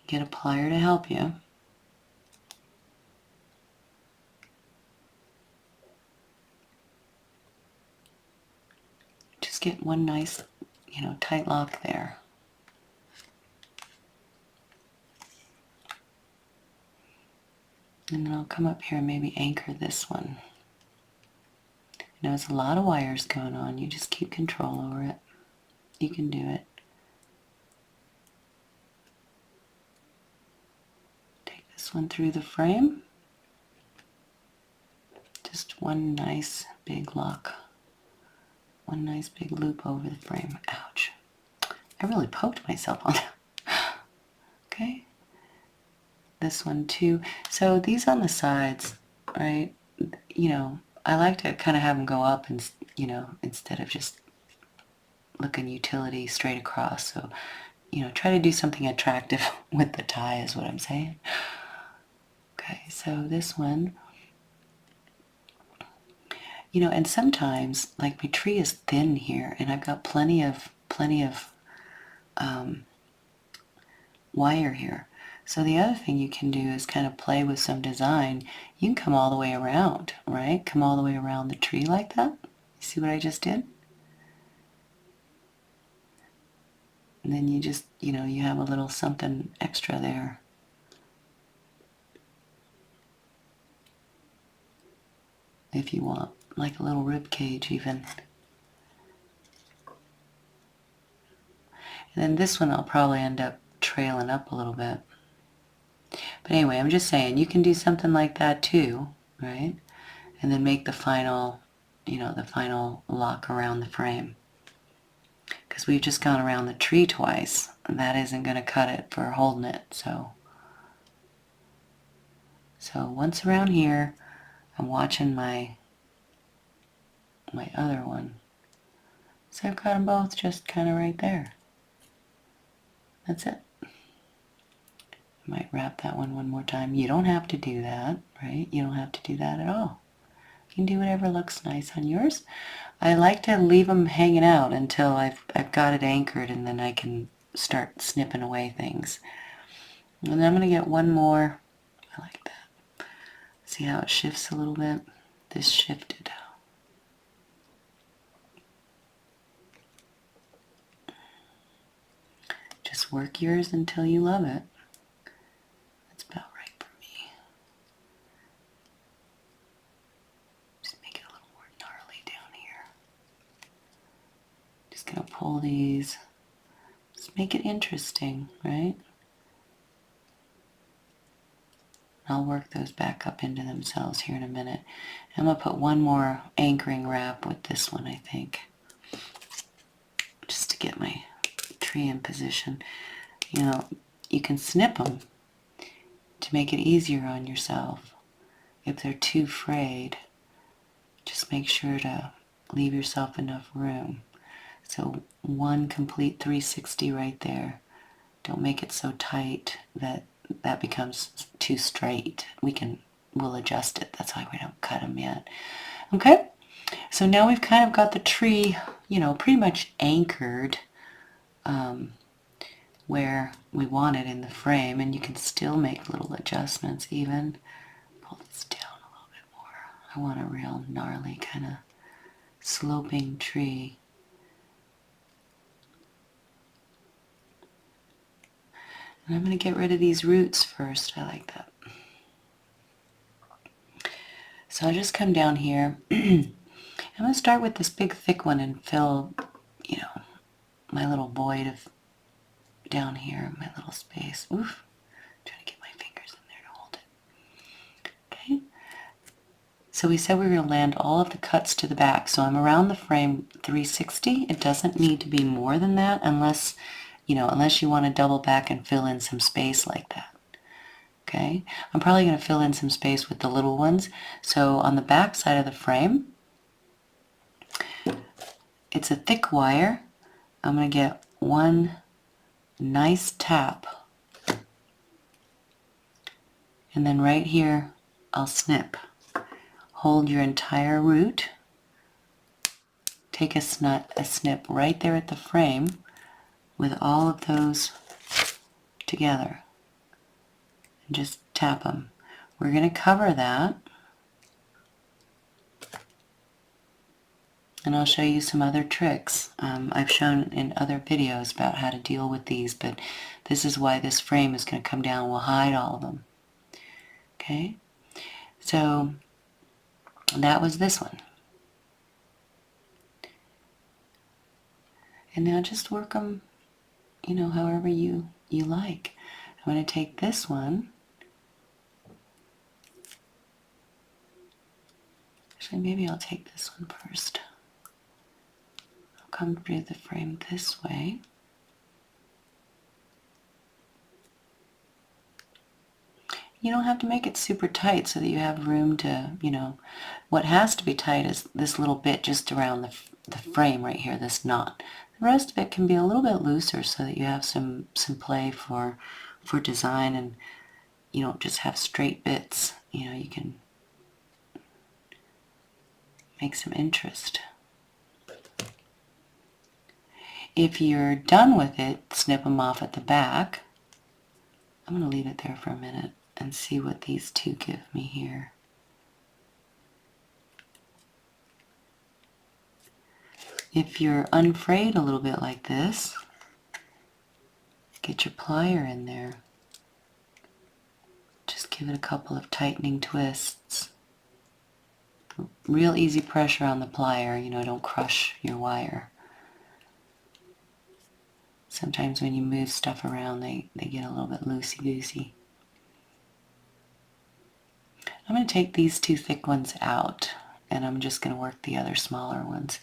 Get a plier to help you. Just get one nice, you know, tight lock there. And then I'll come up here and maybe anchor this one. I know there's a lot of wires going on. You just keep control over it. You can do it. Take this one through the frame. Just one nice big lock. One nice big loop over the frame. Ouch. I really poked myself on that. Okay. This one too. So these on the sides, right, you know, I like to kind of have them go up and, you know, instead of just looking utility straight across. So, you know, try to do something attractive with the tie is what I'm saying. Okay, so this one, you know, and sometimes, like my tree is thin here and I've got plenty of wire here. So the other thing you can do is kind of play with some design. You can come all the way around, right? Come all the way around the tree like that. You see what I just did? And then you just, you know, you have a little something extra there. If you want, like a little rib cage even. And then this one I'll probably end up trailing up a little bit. But anyway, I'm just saying, you can do something like that too, right? And then make the final, you know, the final lock around the frame. Because we've just gone around the tree twice, and that isn't going to cut it for holding it. So once around here, I'm watching my other one. So I've got them both just kind of right there. That's it. I might wrap that one more time. You don't have to do that, right? You don't have to do that at all. You can do whatever looks nice on yours. I like to leave them hanging out until I've got it anchored, and then I can start snipping away things. And then I'm going to get one more. I like that. See how it shifts a little bit? This shifted. Just work yours until you love it. That's about right for me. Just make it a little more gnarly down here. Just gonna pull these. Just make it interesting, right? I'll work those back up into themselves here in a minute. I'm going to put one more anchoring wrap with this one, I think, just to get my tree in position. You know, you can snip them to make it easier on yourself. If they're too frayed, just make sure to leave yourself enough room. So one complete 360 right there. Don't make it so tight that that becomes too straight. We'll adjust it. That's why we don't cut them yet. Okay, so now we've kind of got the tree, you know, pretty much anchored where we want it in the frame, and you can still make little adjustments even. Pull this down a little bit more. I want a real gnarly kind of sloping tree. And I'm going to get rid of these roots first. I like that. So I'll just come down here. I'm going to start with this big thick one and fill, you know, my little void of down here, my little space. Oof. I'm trying to get my fingers in there to hold it. Okay. So we said we were going to land all of the cuts to the back. So I'm around the frame 360. It doesn't need to be more than that unless, you know, unless you want to double back and fill in some space like that. Okay. I'm probably going to fill in some space with the little ones. So on the back side of the frame, it's a thick wire. I'm going to get one nice tap. And then right here, I'll snip. Hold your entire root. Take a snip right there at the frame with all of those together. And just tap them. We're going to cover that. And I'll show you some other tricks. I've shown in other videos about how to deal with these, but this is why this frame is going to come down. We'll hide all of them. Okay? So that was this one. And now just work them, you know, however you like. I'm going to take this one. Actually, maybe I'll take this one first. Come through the frame this way. You don't have to make it super tight so that you have room to, you know, what has to be tight is this little bit just around the frame right here, this knot. The rest of it can be a little bit looser so that you have some play for design, and you don't just have straight bits. You know, you can make some interest. If you're done with it, snip them off at the back. I'm going to leave it there for a minute and see what these two give me here. If you're unfrayed a little bit like this, get your plier in there. Just give it a couple of tightening twists. Real easy pressure on the plier, you know, don't crush your wire. Sometimes when you move stuff around, they get a little bit loosey-goosey. I'm going to take these two thick ones out, and I'm just going to work the other smaller ones.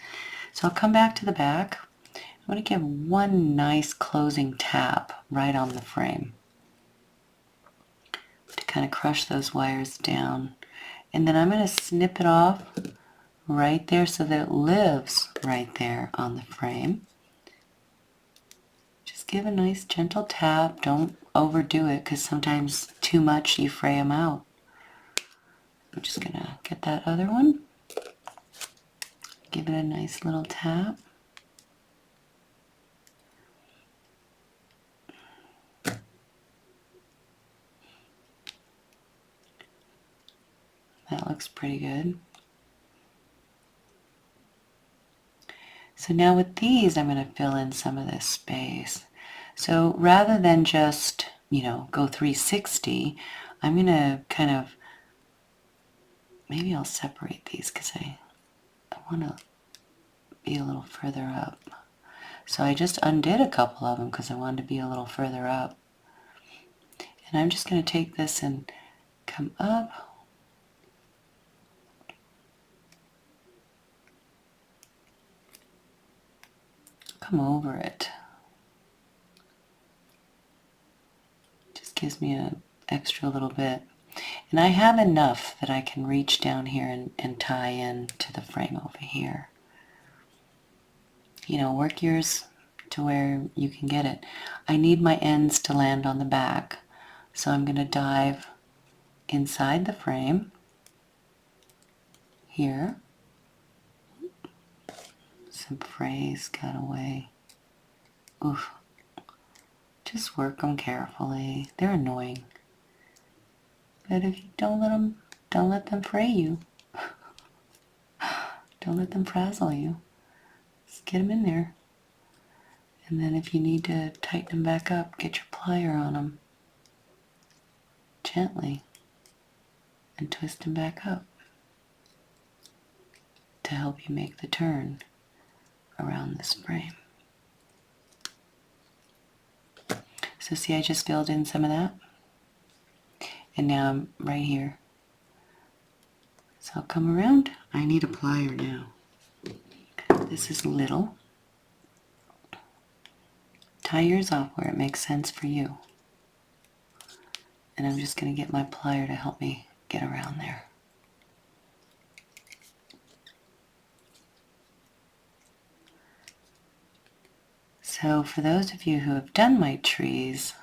So I'll come back to the back. I'm going to give one nice closing tap right on the frame to kind of crush those wires down. And then I'm going to snip it off right there so that it lives right there on the frame. Give a nice gentle tap. Don't overdo it because sometimes too much you fray them out. I'm just going to get that other one. Give it a nice little tap. That looks pretty good. So now with these, I'm going to fill in some of this space. So rather than just, you know, go 360, I'm going to kind of, maybe I'll separate these because I want to be a little further up. So I just undid a couple of them because I wanted to be a little further up. And I'm just going to take this and come up. Come over it. Just gives me an extra little bit. And I have enough that I can reach down here and tie in to the frame over here. You know, work yours to where you can get it. I need my ends to land on the back, so I'm going to dive inside the frame here. Some frays got away. Oof. Just work them carefully. They're annoying. But if you don't let them fray you. Don't let them frazzle you. Just get them in there. And then if you need to tighten them back up, get your plier on them. Gently. And twist them back up. To help you make the turn around this frame. So see, I just filled in some of that. And now I'm right here. So I'll come around. I need a plier now. This is little. Tie yours off where it makes sense for you. And I'm just going to get my plier to help me get around there. So for those of you who have done my trees,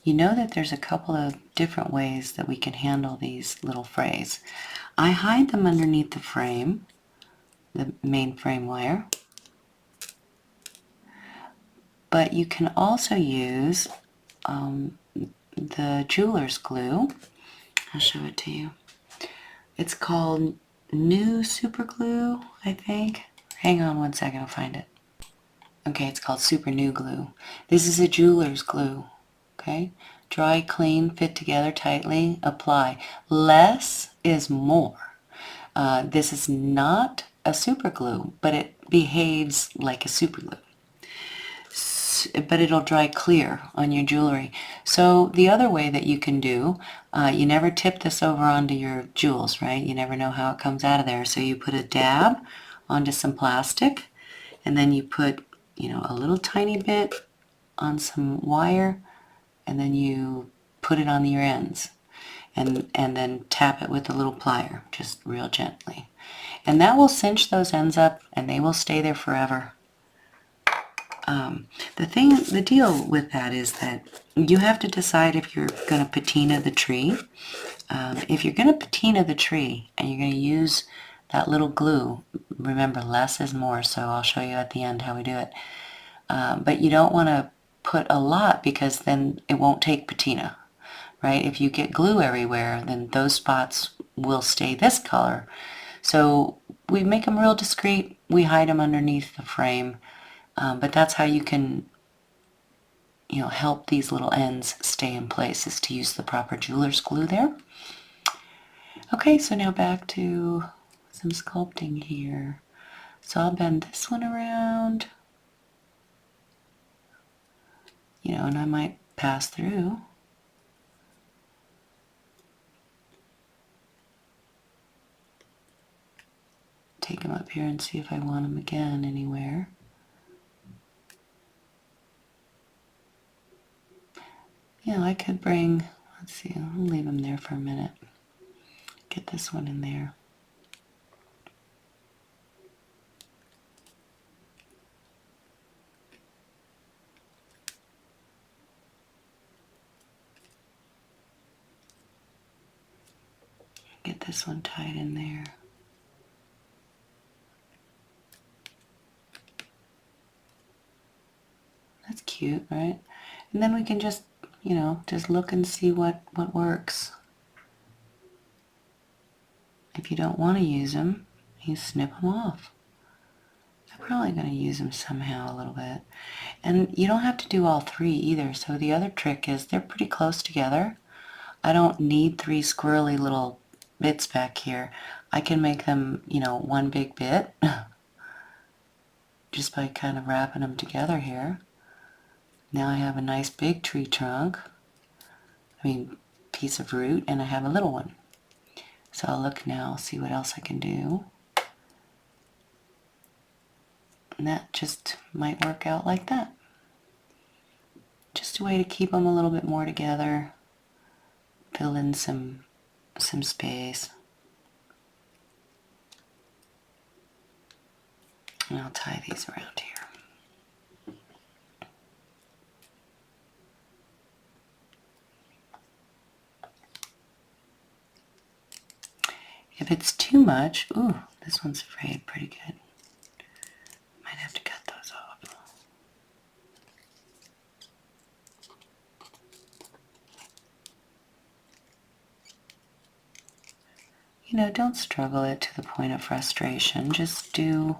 you know that there's a couple of different ways that we can handle these little frays. I hide them underneath the frame, the main frame wire, but you can also use the jeweler's glue. I'll show it to you. It's called New Super Glue, I think. Hang on one second, I'll find it. Okay, it's called Super New Glue. This is a jeweler's glue. Okay, dry, clean, fit together tightly, apply. Less is more. This is not a super glue, but it behaves like a super glue. But it'll dry clear on your jewelry. So the other way that you can do, you never tip this over onto your jewels, right? You never know how it comes out of there. So you put a dab onto some plastic, and then you put, you know, a little tiny bit on some wire, and then you put it on your ends, and then tap it with a little plier, just real gently. And that will cinch those ends up, and they will stay there forever. The deal with that is that you have to decide if you're going to patina the tree. If you're going to patina the tree and you're going to use that little glue, remember less is more, so I'll show you at the end how we do it. But you don't want to put a lot because then it won't take patina, right? If you get glue everywhere, then those spots will stay this color. So we make them real discreet. We hide them underneath the frame. But that's how you can, you know, help these little ends stay in place, is to use the proper jeweler's glue there. Okay, so now back to some sculpting here. So I'll bend this one around, you know, and I might pass through. Take them up here and see if I want them again anywhere. You know, I could bring, let's see, I'll leave them there for a minute. Get this one in there. Get this one tied in there. That's cute, right? And then we can just, you know, just look and see what works. If you don't want to use them, you snip them off. I'm probably going to use them somehow a little bit. And you don't have to do all three either. So the other trick is they're pretty close together. I don't need three squirrely little bits back here. I can make them, you know, one big bit just by kind of wrapping them together here. Now I have a nice big tree trunk. I mean, piece of root and I have a little one. So I'll look now, see what else I can do. And that just might work out like that. Just a way to keep them a little bit more together, fill in some space. And I'll tie these around here. If it's too much, ooh, this one's frayed pretty good. Might have to cut those off. You know, don't struggle it to the point of frustration. Just do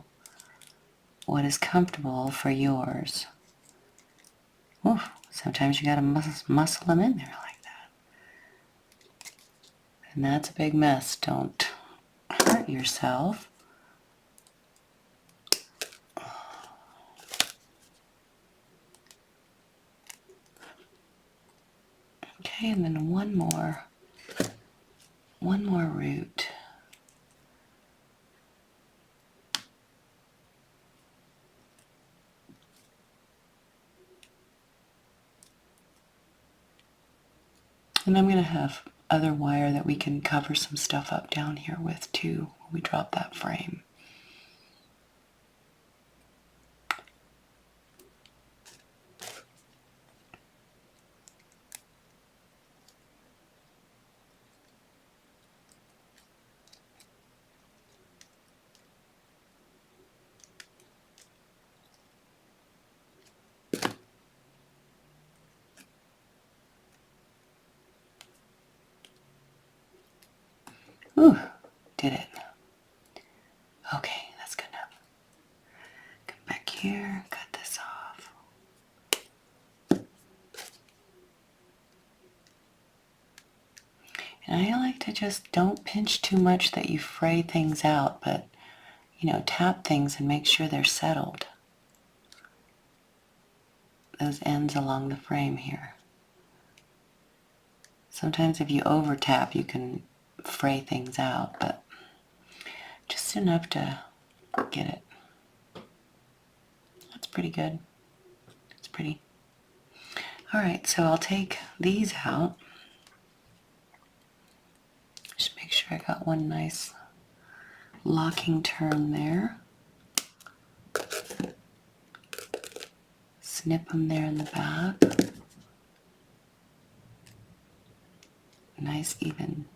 what is comfortable for yours. Oof, sometimes you gotta muscle them in there like that. And that's a big mess. Don't hurt yourself. Okay, and then one more root. And I'm going to have other wire that we can cover some stuff up down here with too when we drop that frame. Ooh, did it. Okay, that's good enough. Come back here, cut this off. And I like to just don't pinch too much that you fray things out, but, you know, tap things and make sure they're settled. Those ends along the frame here. Sometimes if you over tap, you can fray things out, but just enough to get it. That's pretty good. It's pretty. All right, so I'll take these out. Just make sure I got one nice locking turn there. Snip them there in the back. Nice even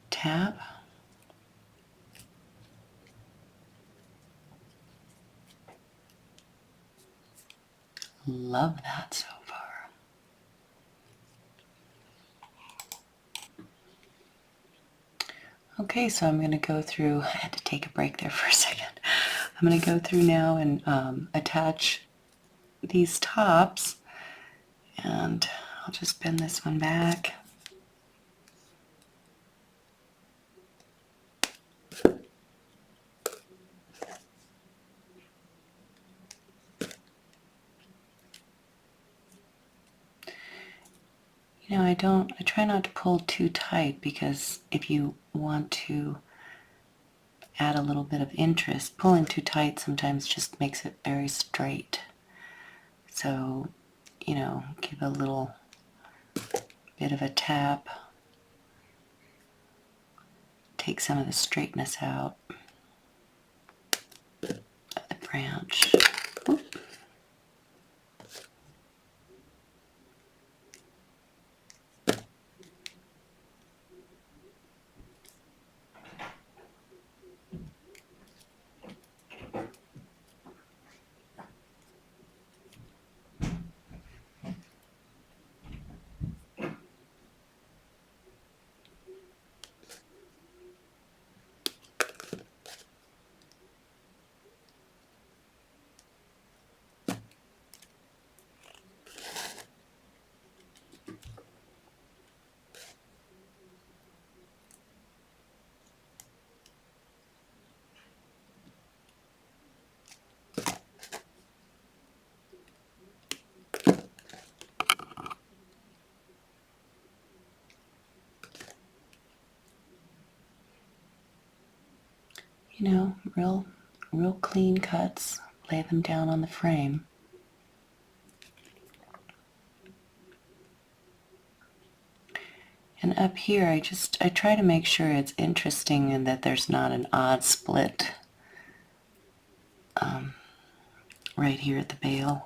tap. Love that so far. Okay, so I'm going to go through, I had to take a break there for a second. I'm going to go through now and attach these tops, and I'll just bend this one back. You know, I try not to pull too tight, because if you want to add a little bit of interest, pulling too tight sometimes just makes it very straight. So, you know, give a little bit of a tap. Take some of the straightness out of the branch. Oop. you know, real clean cuts. Lay them down on the frame. And up here, I try to make sure it's interesting and that there's not an odd split right here at the bale.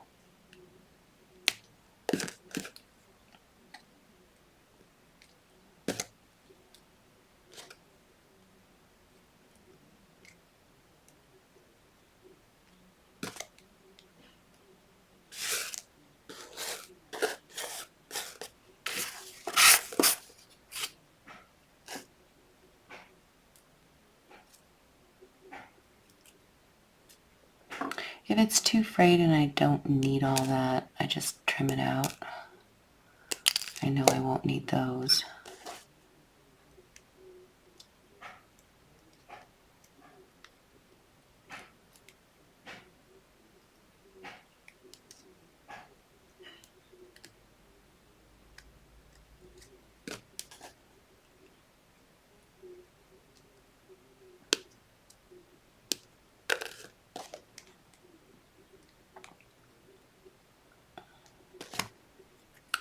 If it's too frayed and I don't need all that, I just trim it out. I know I won't need those.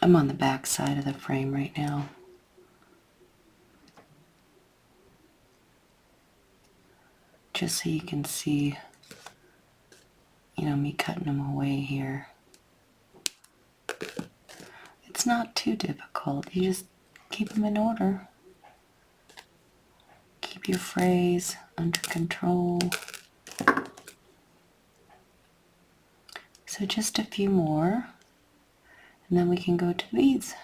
I'm on the back side of the frame right now. Just so you can see, you know, me cutting them away here. It's not too difficult. You just keep them in order. Keep your frays under control. So just a few more, and then we can go to the beads.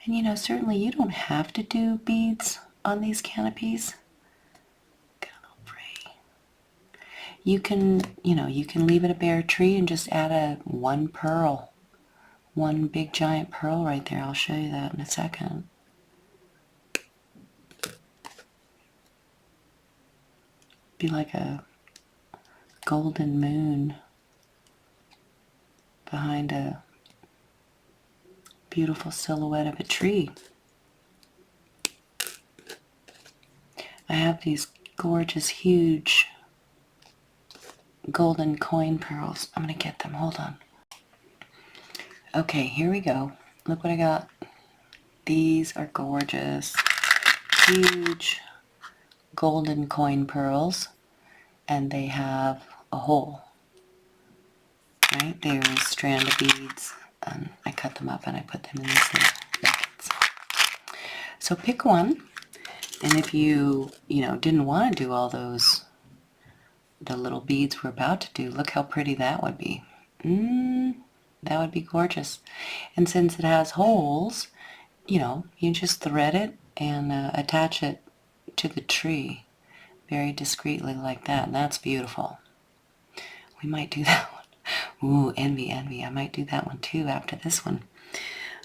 And you know, certainly you don't have to do beads on these canopies. Got a little fray. You can, you know, you can leave it a bare tree and just add one pearl. One big giant pearl right there. I'll show you that in a second. Be like a golden moon behind a beautiful silhouette of a tree. I have these gorgeous, huge golden coin pearls. I'm going to get them. Hold on. Okay, here we go. Look what I got. These are gorgeous, huge golden coin pearls, and they have a hole. Right? They're a strand of beads. I cut them up and I put them in these little buckets. So pick one, and if you didn't want to do all those, the little beads we're about to do, look how pretty that would be. That would be gorgeous. And since it has holes, you just thread it and attach it to the tree very discreetly like that, and that's beautiful. We might do that one. Ooh, envy. I might do that one too after this one.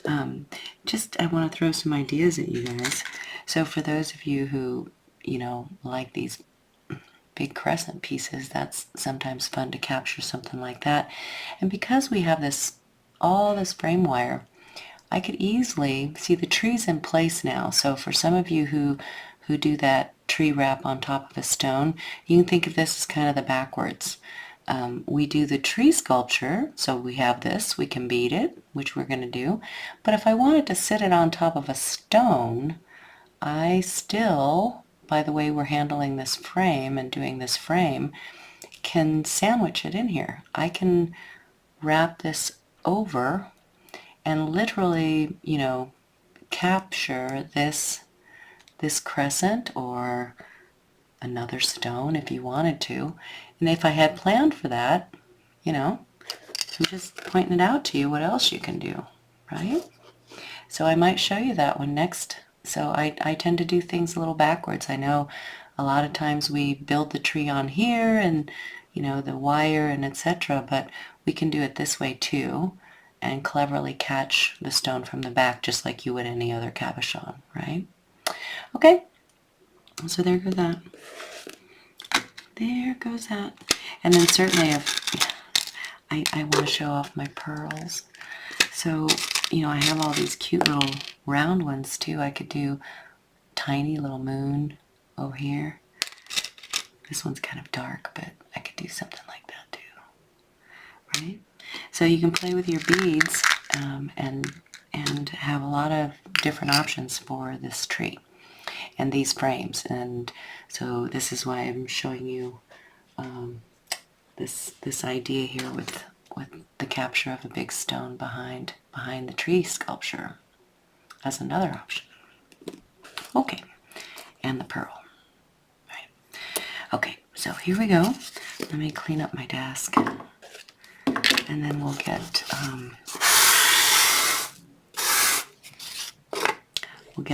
I want to throw some ideas at you guys. So for those of you who, like these big crescent pieces, that's sometimes fun to capture something like that. And because we have all this frame wire, I could easily see the tree's in place now. So for some of you who do that tree wrap on top of a stone, you can think of this as kind of the backwards. We do the tree sculpture, so we have this, we can bead it, which we're going to do. But if I wanted to sit it on top of a stone, I still, by the way we're handling this frame and doing this frame, can sandwich it in here. I can wrap this over and literally, capture this crescent or another stone if you wanted to. And if I had planned for that, I'm just pointing it out to you what else you can do, right? So I might show you that one next. So I tend to do things a little backwards. I know a lot of times we build the tree on here and, the wire and etc., but we can do it this way too and cleverly catch the stone from the back just like you would any other cabochon, right? Okay, so there goes that. There goes that. And then certainly if I want to show off my pearls. So, you know, I have all these cute little round ones too. I could do tiny little moon over here. This one's kind of dark, but I could do something like that too, right? So you can play with your beads and have a lot of different options for this tree and these frames. And so this is why I'm showing you this idea here with the capture of a big stone behind the tree sculpture as another option. Okay, and the pearl. Right. Okay, so here we go. Let me clean up my desk, and then we'll get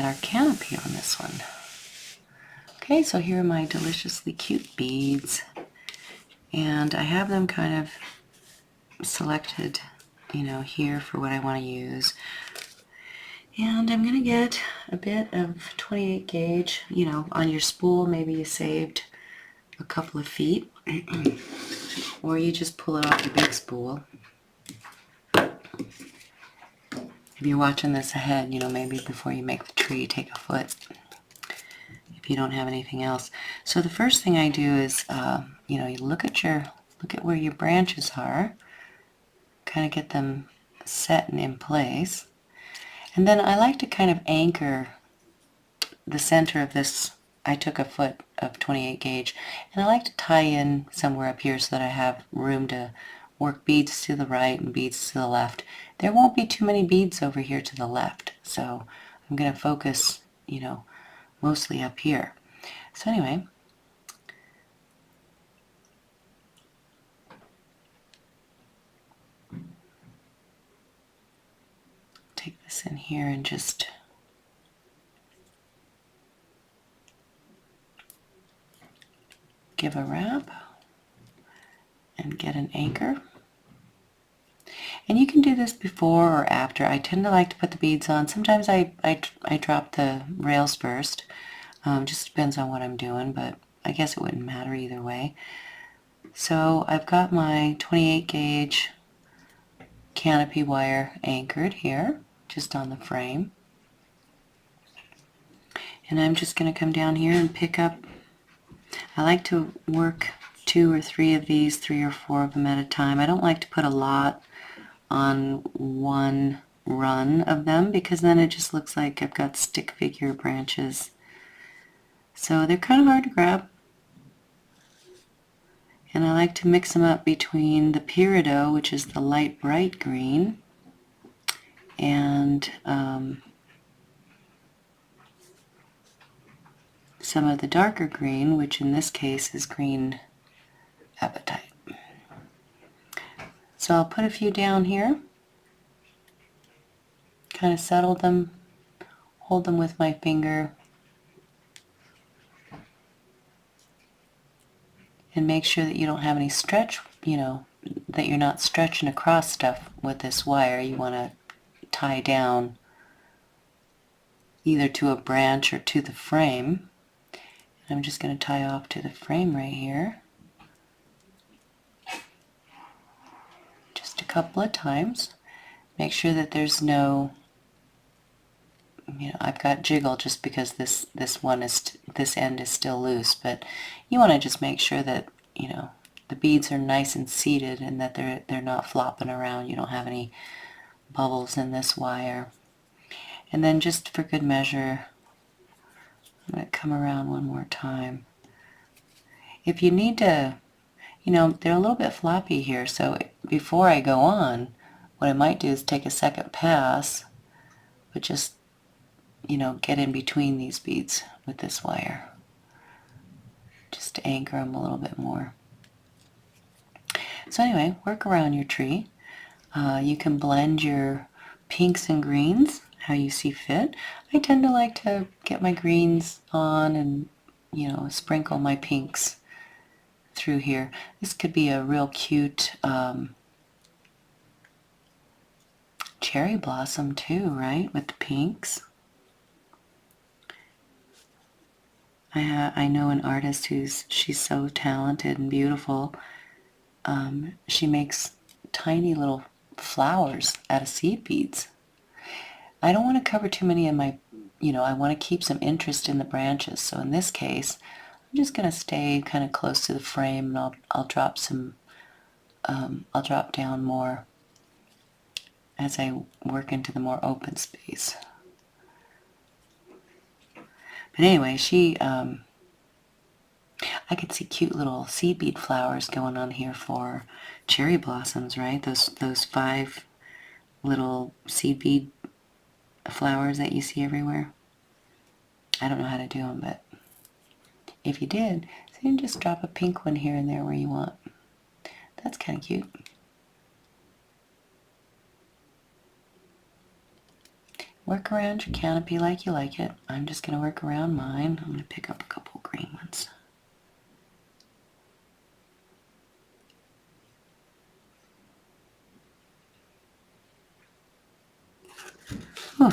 our canopy on this one. Okay, so here are my deliciously cute beads, and I have them kind of selected, you know, here for what I want to use. And I'm going to get a bit of 28 gauge, you know, on your spool. Maybe you saved a couple of feet, or you just pull it off your big spool. If you're watching this ahead, you know, maybe before you make the tree, take a foot if you don't have anything else. So the first thing I do is, you know, you look at where your branches are, kind of get them set and in place. And then I like to kind of anchor the center of this. I took a foot of 28 gauge, and I like to tie in somewhere up here so that I have room to work beads to the right and beads to the left. There won't be too many beads over here to the left, so I'm going to focus, you know, mostly up here. So anyway, take this in here and just give a wrap and get an anchor. And you can do this before or after. I tend to like to put the beads on. Sometimes I drop the rails first. Just depends on what I'm doing, but I guess it wouldn't matter either way. So I've got my 28 gauge canopy wire anchored here, just on the frame. And I'm just going to come down here and pick up. I like to work 2 or 3 of these, 3 or 4 of them at a time. I don't like to put a lot on one run of them because then it just looks like I've got stick figure branches. So they're kind of hard to grab. And I like to mix them up between the Peridot, which is the light bright green, and some of the darker green, which in this case is Green Apatite. So I'll put a few down here, kind of settle them, hold them with my finger, and make sure that you don't have any stretch, you know, that you're not stretching across stuff with this wire. You want to tie down either to a branch or to the frame. I'm just going to tie off to the frame right here. Just a couple of times. Make sure that there's no, you know, I've got jiggle just because this end is still loose, but you want to just make sure that, you know, the beads are nice and seated and that they're not flopping around. You don't have any bubbles in this wire. And then just for good measure, I'm going to come around one more time. If you need to, you know, they're a little bit floppy here, so before I go on, what I might do is take a second pass, but just, you know, get in between these beads with this wire, just to anchor them a little bit more. So anyway, work around your tree. You can blend your pinks and greens how you see fit. I tend to like to get my greens on and, you know, sprinkle my pinks through here. This could be a real cute cherry blossom too, right, with the pinks. I know an artist she's so talented and beautiful. She makes tiny little flowers out of seed beads. I don't want to cover too many of my, I want to keep some interest in the branches. So in this case, I'm just going to stay kind of close to the frame, and I'll drop some, I'll drop down more as I work into the more open space. But anyway, I could see cute little seed bead flowers going on here for cherry blossoms, right? Those 5 little seed bead flowers that you see everywhere. I don't know how to do them, but if you did, so you can just drop a pink one here and there where you want. That's kind of cute. Work around your canopy like you like it. I'm just going to work around mine. I'm going to pick up a couple green ones. Whew.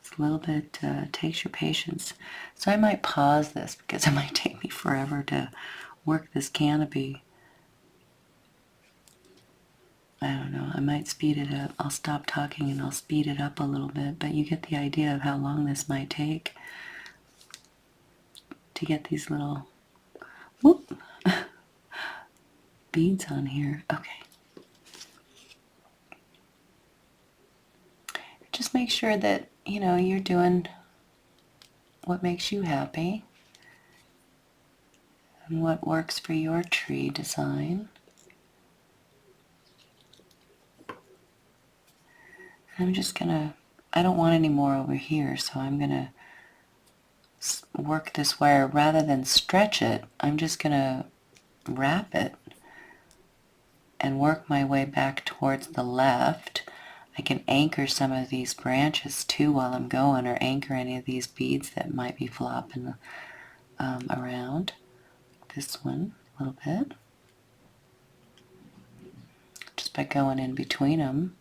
It's a little bit takes your patience. So I might pause this because it might take me forever to work this canopy. I don't know, I might speed it up. I'll stop talking and I'll speed it up a little bit, but you get the idea of how long this might take to get these little whoop, beads on here. Okay. Just make sure that, you're doing what makes you happy and what works for your tree design. I'm just gonna, I don't want any more over here, so I'm gonna work this wire rather than stretch it. I'm just gonna wrap it and work my way back towards the left. I can anchor some of these branches too while I'm going, or anchor any of these beads that might be flopping around. This one a little bit. Just by going in between them.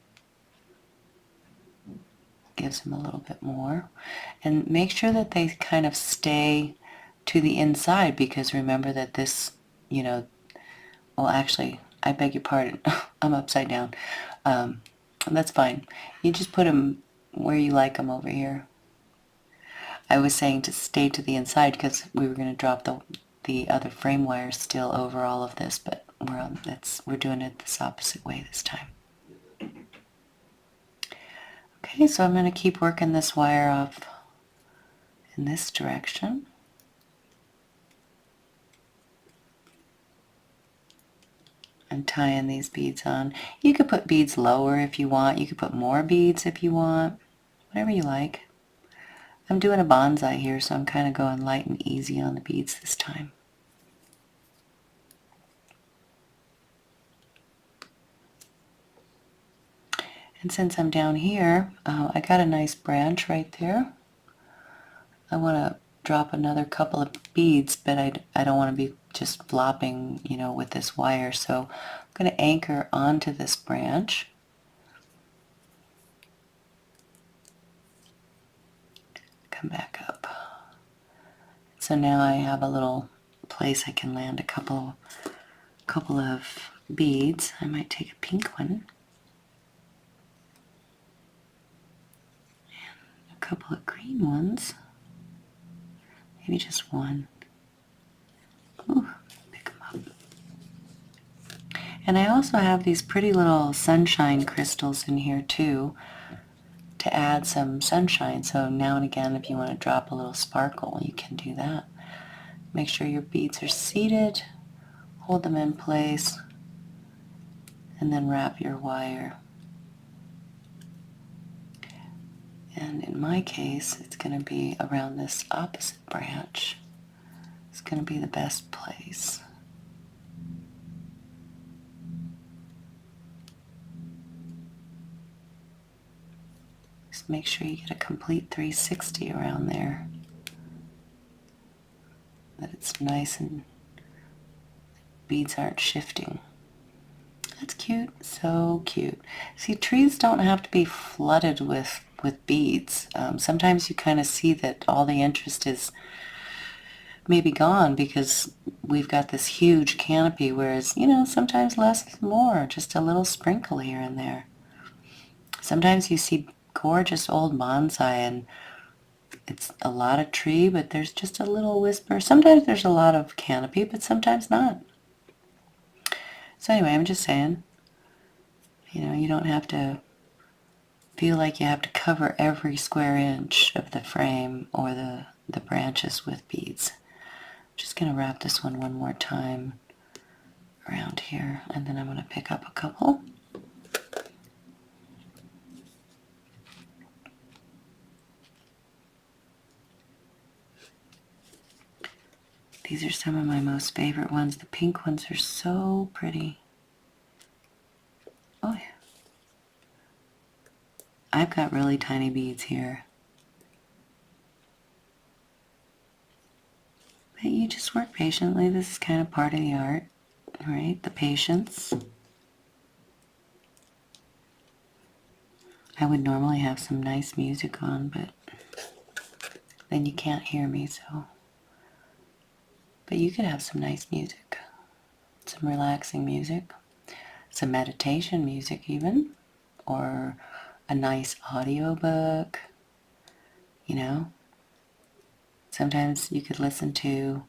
Gives them a little bit more. And make sure that they kind of stay to the inside, because remember that this, well actually, I beg your pardon, I'm upside down. That's fine. You just put them where you like them over here. I was saying to stay to the inside because we were going to drop the other frame wire still over all of this, but we're doing it this opposite way this time. Okay, so I'm going to keep working this wire off in this direction. And tying these beads on. You could put beads lower if you want. You could put more beads if you want. Whatever you like. I'm doing a bonsai here, so I'm kind of going light and easy on the beads this time. And since I'm down here, I got a nice branch right there. I want to drop another couple of beads, but I don't want to be just flopping, with this wire. So I'm going to anchor onto this branch. Come back up. So now I have a little place I can land a couple of beads. I might take a pink one. And a couple of green ones. Maybe just one. Ooh, pick them up. And I also have these pretty little sunshine crystals in here too, to add some sunshine. So now and again, if you want to drop a little sparkle, you can do that. Make sure your beads are seated, hold them in place, and then wrap your wire. And in my case, it's going to be around this opposite branch. It's going to be the best place. Just make sure you get a complete 360 around there. That it's nice and beads aren't shifting. That's cute, so cute. See, trees don't have to be flooded with with beads. Sometimes you kind of see that all the interest is maybe gone because we've got this huge canopy, whereas, you know, sometimes less is more, just a little sprinkle here and there. Sometimes you see gorgeous old bonsai and it's a lot of tree, but there's just a little whisper. Sometimes there's a lot of canopy, but sometimes not. So anyway, I'm just saying, you know, you don't have to feel like you have to cover every square inch of the frame or the branches with beads. I'm just going to wrap this one more time around here, and then I'm going to pick up a couple. These are some of my most favorite ones. The pink ones are so pretty. Oh yeah. I've got really tiny beads here. But you just work patiently. This is kind of part of the art, right? The patience. I would normally have some nice music on, but then you can't hear me, so. But you could have some nice music, some relaxing music, some meditation music even, or a nice audiobook, you know. Sometimes you could listen to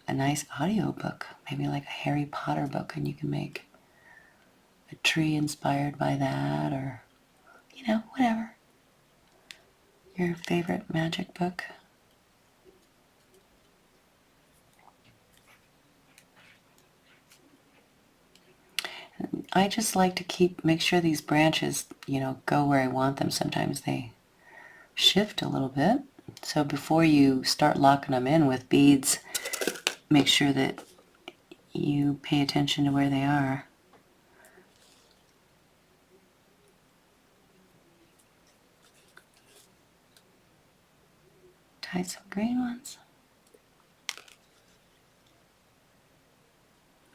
a nice audiobook, maybe like a Harry Potter book, and you can make a tree inspired by that, or, you know, whatever. Your favorite magic book. I just like to make sure these branches, you know, go where I want them. Sometimes they shift a little bit. So before you start locking them in with beads, make sure that you pay attention to where they are. Tie some green ones.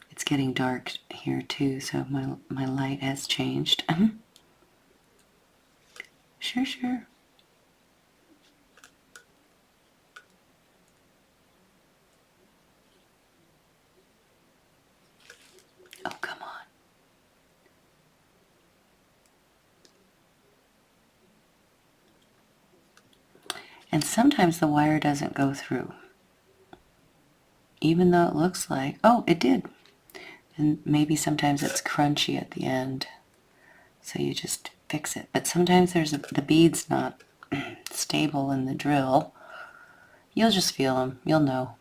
It's getting dark here too, so my light has changed. Sure. Oh, come on. And sometimes the wire doesn't go through, even though it looks like, oh, it did. And maybe sometimes it's crunchy at the end, so you just fix it. But sometimes the bead's not stable in the drill. You'll just feel them. You'll know.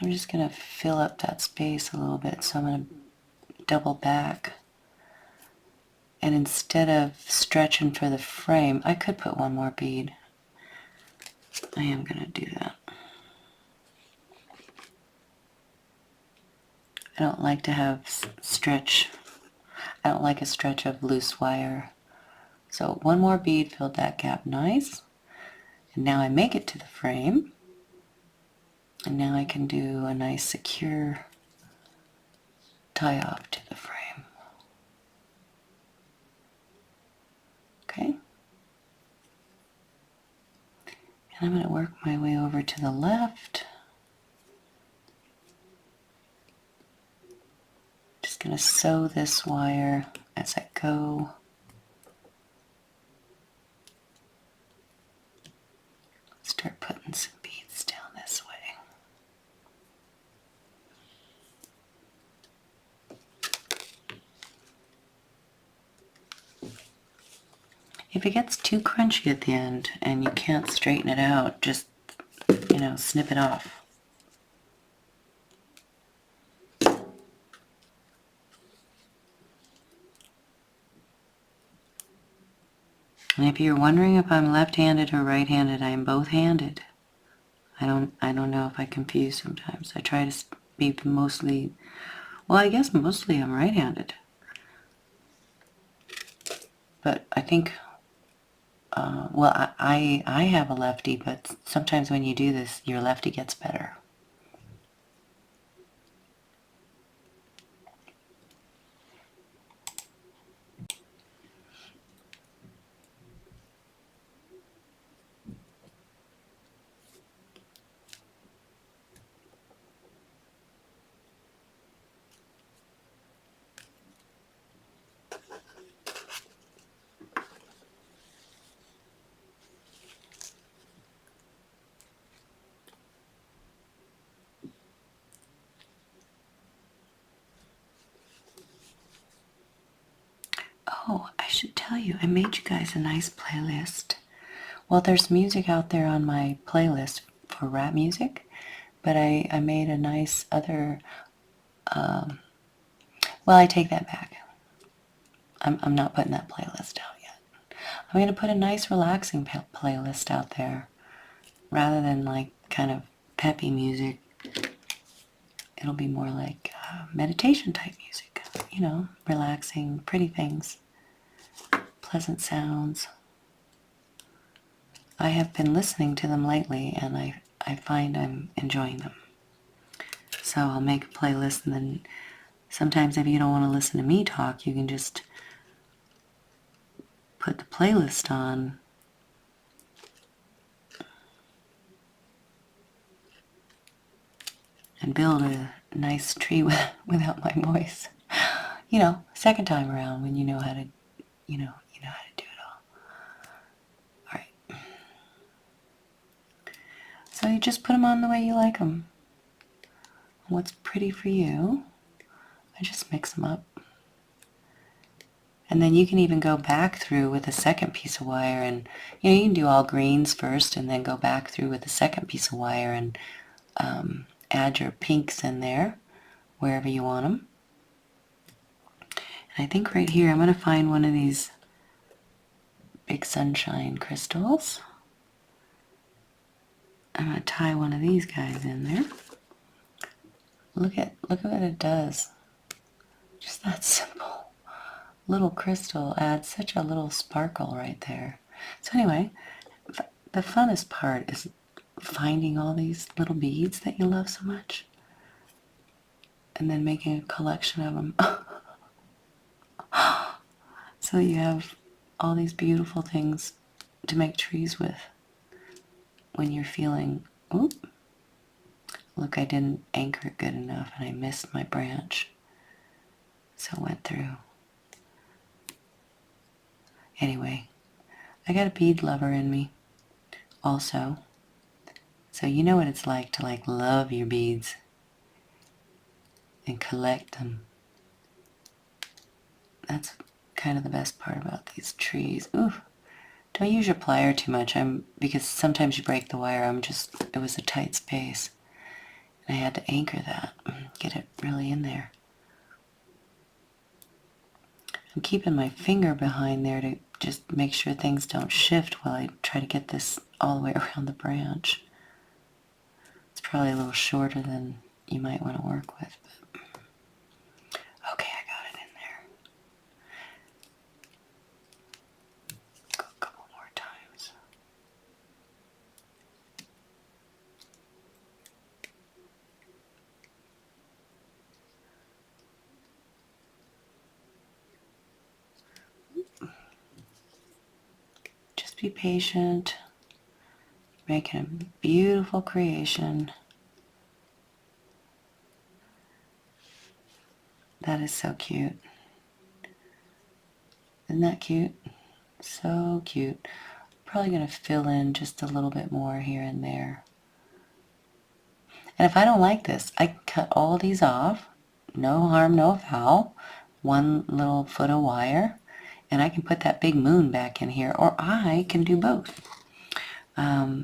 I'm just going to fill up that space a little bit, so I'm going to double back. And instead of stretching for the frame, I could put one more bead. I am going to do that. I don't like to have stretch. I don't like a stretch of loose wire. So one more bead filled that gap nice. And now I make it to the frame. And now I can do a nice secure tie off to the frame. Okay. And I'm going to work my way over to the left. Just going to sew this wire as I go. Start putting some beads down this way. If it gets too crunchy at the end and you can't straighten it out, just, you know, snip it off. And if you're wondering if I'm left-handed or right-handed, I am both-handed. I don't know if I confuse sometimes. I try to be mostly, well, I guess mostly I'm right-handed. But I think, well, I have a lefty, but sometimes when you do this, your lefty gets better. should tell you, I made you guys a nice playlist. Well, there's music out there on my playlist for rap music, but I made a nice other, well, I take that back. I'm not putting that playlist out yet. I'm going to put a nice relaxing playlist out there. Rather than like kind of peppy music, it'll be more like meditation type music. You know, relaxing, pretty things, pleasant sounds. I have been listening to them lately, and I find I'm enjoying them. So I'll make a playlist, and then sometimes if you don't want to listen to me talk, you can just put the playlist on and build a nice tree without my voice. You know, second time around when you know how to, you know how to do it all. All right. So you just put them on the way you like them. What's pretty for you, I just mix them up. And then you can even go back through with a second piece of wire, and you know, you can do all greens first and then go back through with a second piece of wire and add your pinks in there wherever you want them. And I think right here I'm going to find one of these big sunshine crystals. I'm going to tie one of these guys in there. Look at what it does. Just that simple little crystal adds such a little sparkle right there. So anyway, the funnest part is finding all these little beads that you love so much and then making a collection of them. So you have all these beautiful things to make trees with when you're feeling, oop, look, I didn't anchor it good enough and I missed my branch. So it went through. Anyway, I got a bead lover in me also. So you know what it's like to like love your beads and collect them. That's kind of the best part about these trees. Ooh, don't use your plier too much. Because sometimes you break the wire. It was a tight space. And I had to anchor that, get it really in there. I'm keeping my finger behind there to just make sure things don't shift while I try to get this all the way around the branch. It's probably a little shorter than you might want to work with, but okay, I got it in there. Go a couple more times. Just be patient. Making a beautiful creation. That is so cute. Isn't that cute? So cute. Probably going to fill in just a little bit more here and there. And if I don't like this, I can cut all these off. No harm, no foul. One little foot of wire. And I can put that big moon back in here. Or I can do both.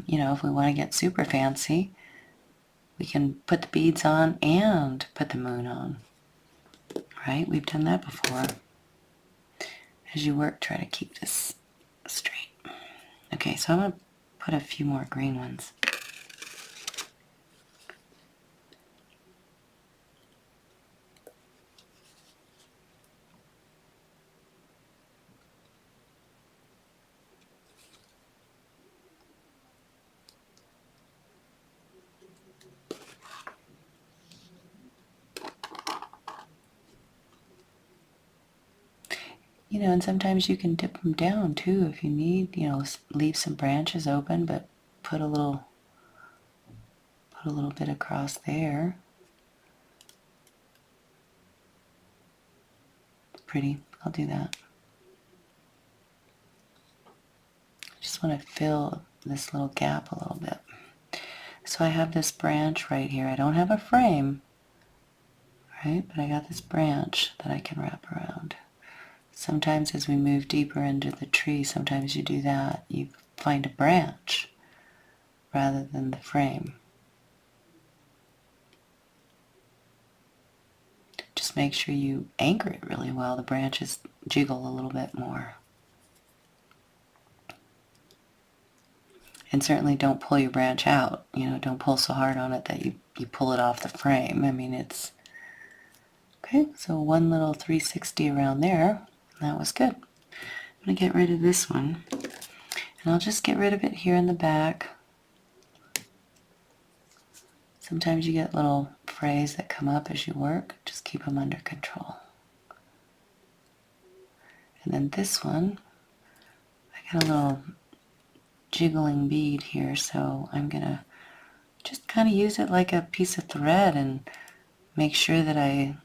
You know, if we want to get super fancy, we can put the beads on and put the moon on. Right? We've done that before. As you work, try to keep this straight. Okay, so I'm going to put a few more green ones. You know, and sometimes you can dip them down too if you need, you know, leave some branches open, but put a little bit across there. It's pretty. I'll do that. I just want to fill this little gap a little bit. So I have this branch right here. I don't have a frame, right? But I got this branch that I can wrap around. Sometimes as we move deeper into the tree, sometimes you do that. You find a branch rather than the frame. Just make sure you anchor it really well. The branches jiggle a little bit more. And certainly don't pull your branch out. You know, don't pull so hard on it that you pull it off the frame. I mean, it's... Okay, so one little 360 around there. That was good. I'm going to get rid of this one. And I'll just get rid of it here in the back. Sometimes you get little frays that come up as you work. Just keep them under control. And then this one, I got a little jiggling bead here, so I'm going to just kind of use it like a piece of thread and make sure that I'm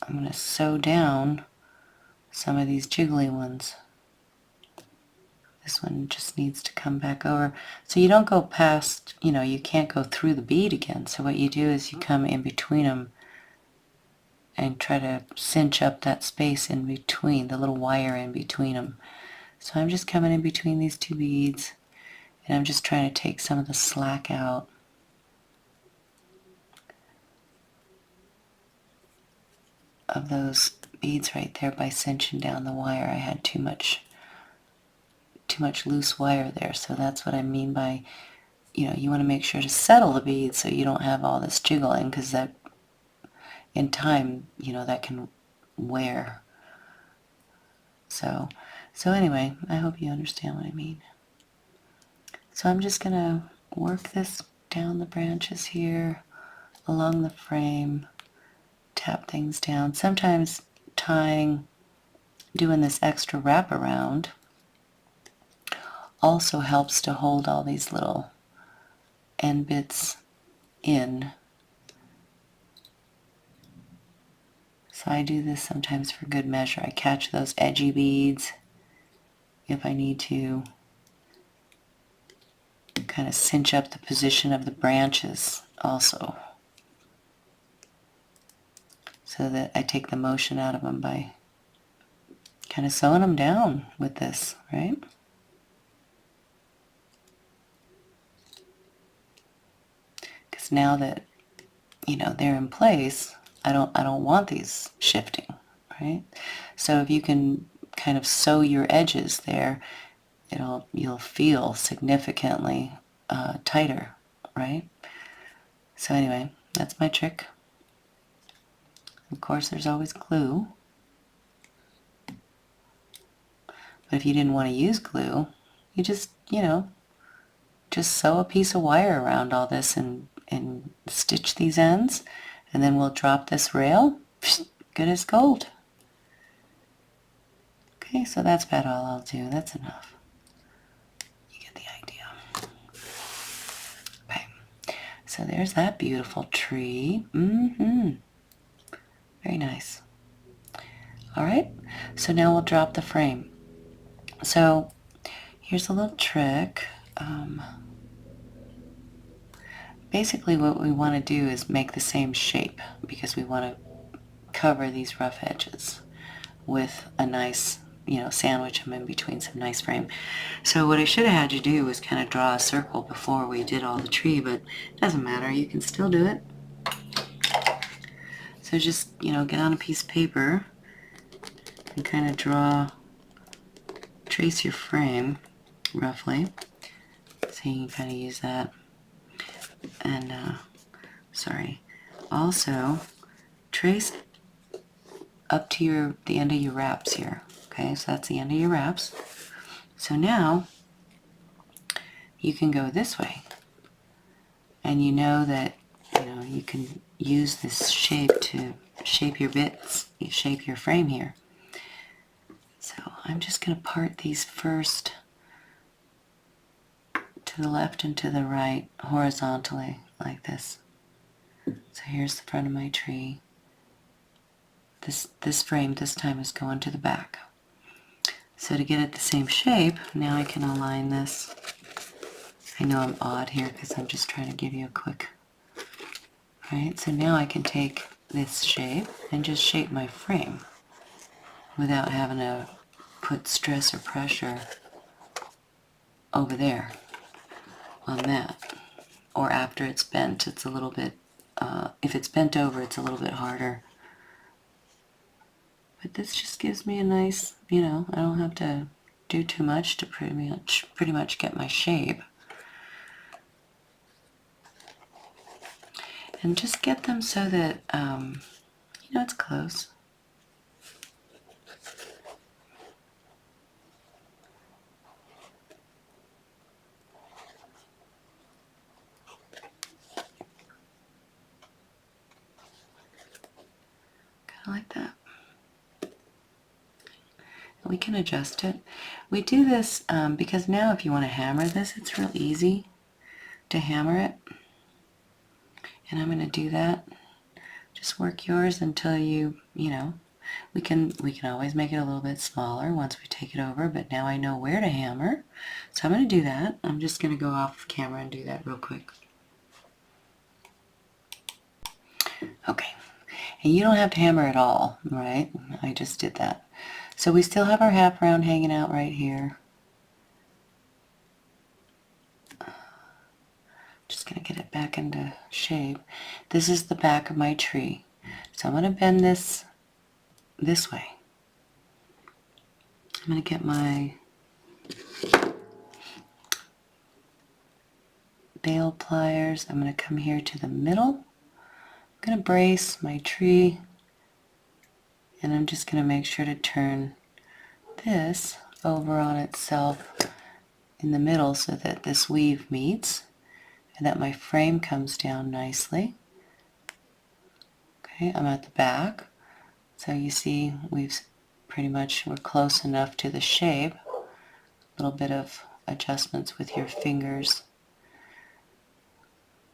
going to sew down some of these jiggly ones. This one just needs to come back over. So you don't go past, you know, you can't go through the bead again. So what you do is you come in between them and try to cinch up that space in between, the little wire in between them. So I'm just coming in between these two beads and I'm just trying to take some of the slack out. Of those beads right there by cinching down the wire. I had too much loose wire there, so that's what I mean by, you know, you want to make sure to settle the beads so you don't have all this jiggling, because that in time, you know, that can wear. So anyway, I hope you understand what I mean. So I'm just gonna work this down the branches here along the frame, tap things down. Sometimes doing this extra wraparound also helps to hold all these little end bits in. So I do this sometimes for good measure. I catch those edgy beads if I need to kind of cinch up the position of the branches also, so that I take the motion out of them by kind of sewing them down with this, right? Because now that, you know, they're in place, I don't want these shifting, right? So if you can kind of sew your edges there, you'll feel significantly tighter, right? So anyway, that's my trick. Of course, there's always glue. But if you didn't want to use glue, you just, you know, just sew a piece of wire around all this and stitch these ends, and then we'll drop this rail. Good as gold. Okay, so that's about all I'll do. That's enough. You get the idea. Okay, so there's that beautiful tree. Very nice. All right, so now we'll drop the frame. So here's a little trick. Basically what we want to do is make the same shape, because we want to cover these rough edges with a nice, you know, sandwich them in between some nice frame. So what I should have had you do was kind of draw a circle before we did all the tree, but it doesn't matter, you can still do it. So just, you know, get on a piece of paper and kind of trace your frame roughly. So you can kind of use that. And also trace up to the end of your wraps here. Okay, so that's the end of your wraps. So now you can go this way, and you know that, you know, you can use this shape to shape your bits, shape your frame here. So I'm just going to part these first to the left and to the right horizontally like this. So here's the front of my tree. This frame this time is going to the back. So to get it the same shape, now I can align this. I know I'm odd here because I'm just trying to give you a quick... Alright, so now I can take this shape and just shape my frame. without having to put stress or pressure over there on that. Or after it's bent, it's a little bit, if it's bent over, it's a little bit harder. But this just gives me a nice, you know, I don't have to do too much to pretty much get my shape. And just get them so that, you know, it's close. Kind of like that. We can adjust it. We do this because now if you want to hammer this, it's real easy to hammer it. And I'm going to do that. Just work yours until you know, we can always make it a little bit smaller once we take it over, but now I know where to hammer. So I'm going to do that. I'm just going to go off camera and do that real quick. Okay. And you don't have to hammer at all, right? I just did that. So we still have our half round hanging out right here. Just going to get it back into shape. This is the back of my tree. So I'm going to bend this way. I'm going to get my bale pliers. I'm going to come here to the middle. I'm going to brace my tree. And I'm just going to make sure to turn this over on itself in the middle so that this weave meets and that my frame comes down nicely. Okay, I'm at the back. So you see we're close enough to the shape. A little bit of adjustments with your fingers.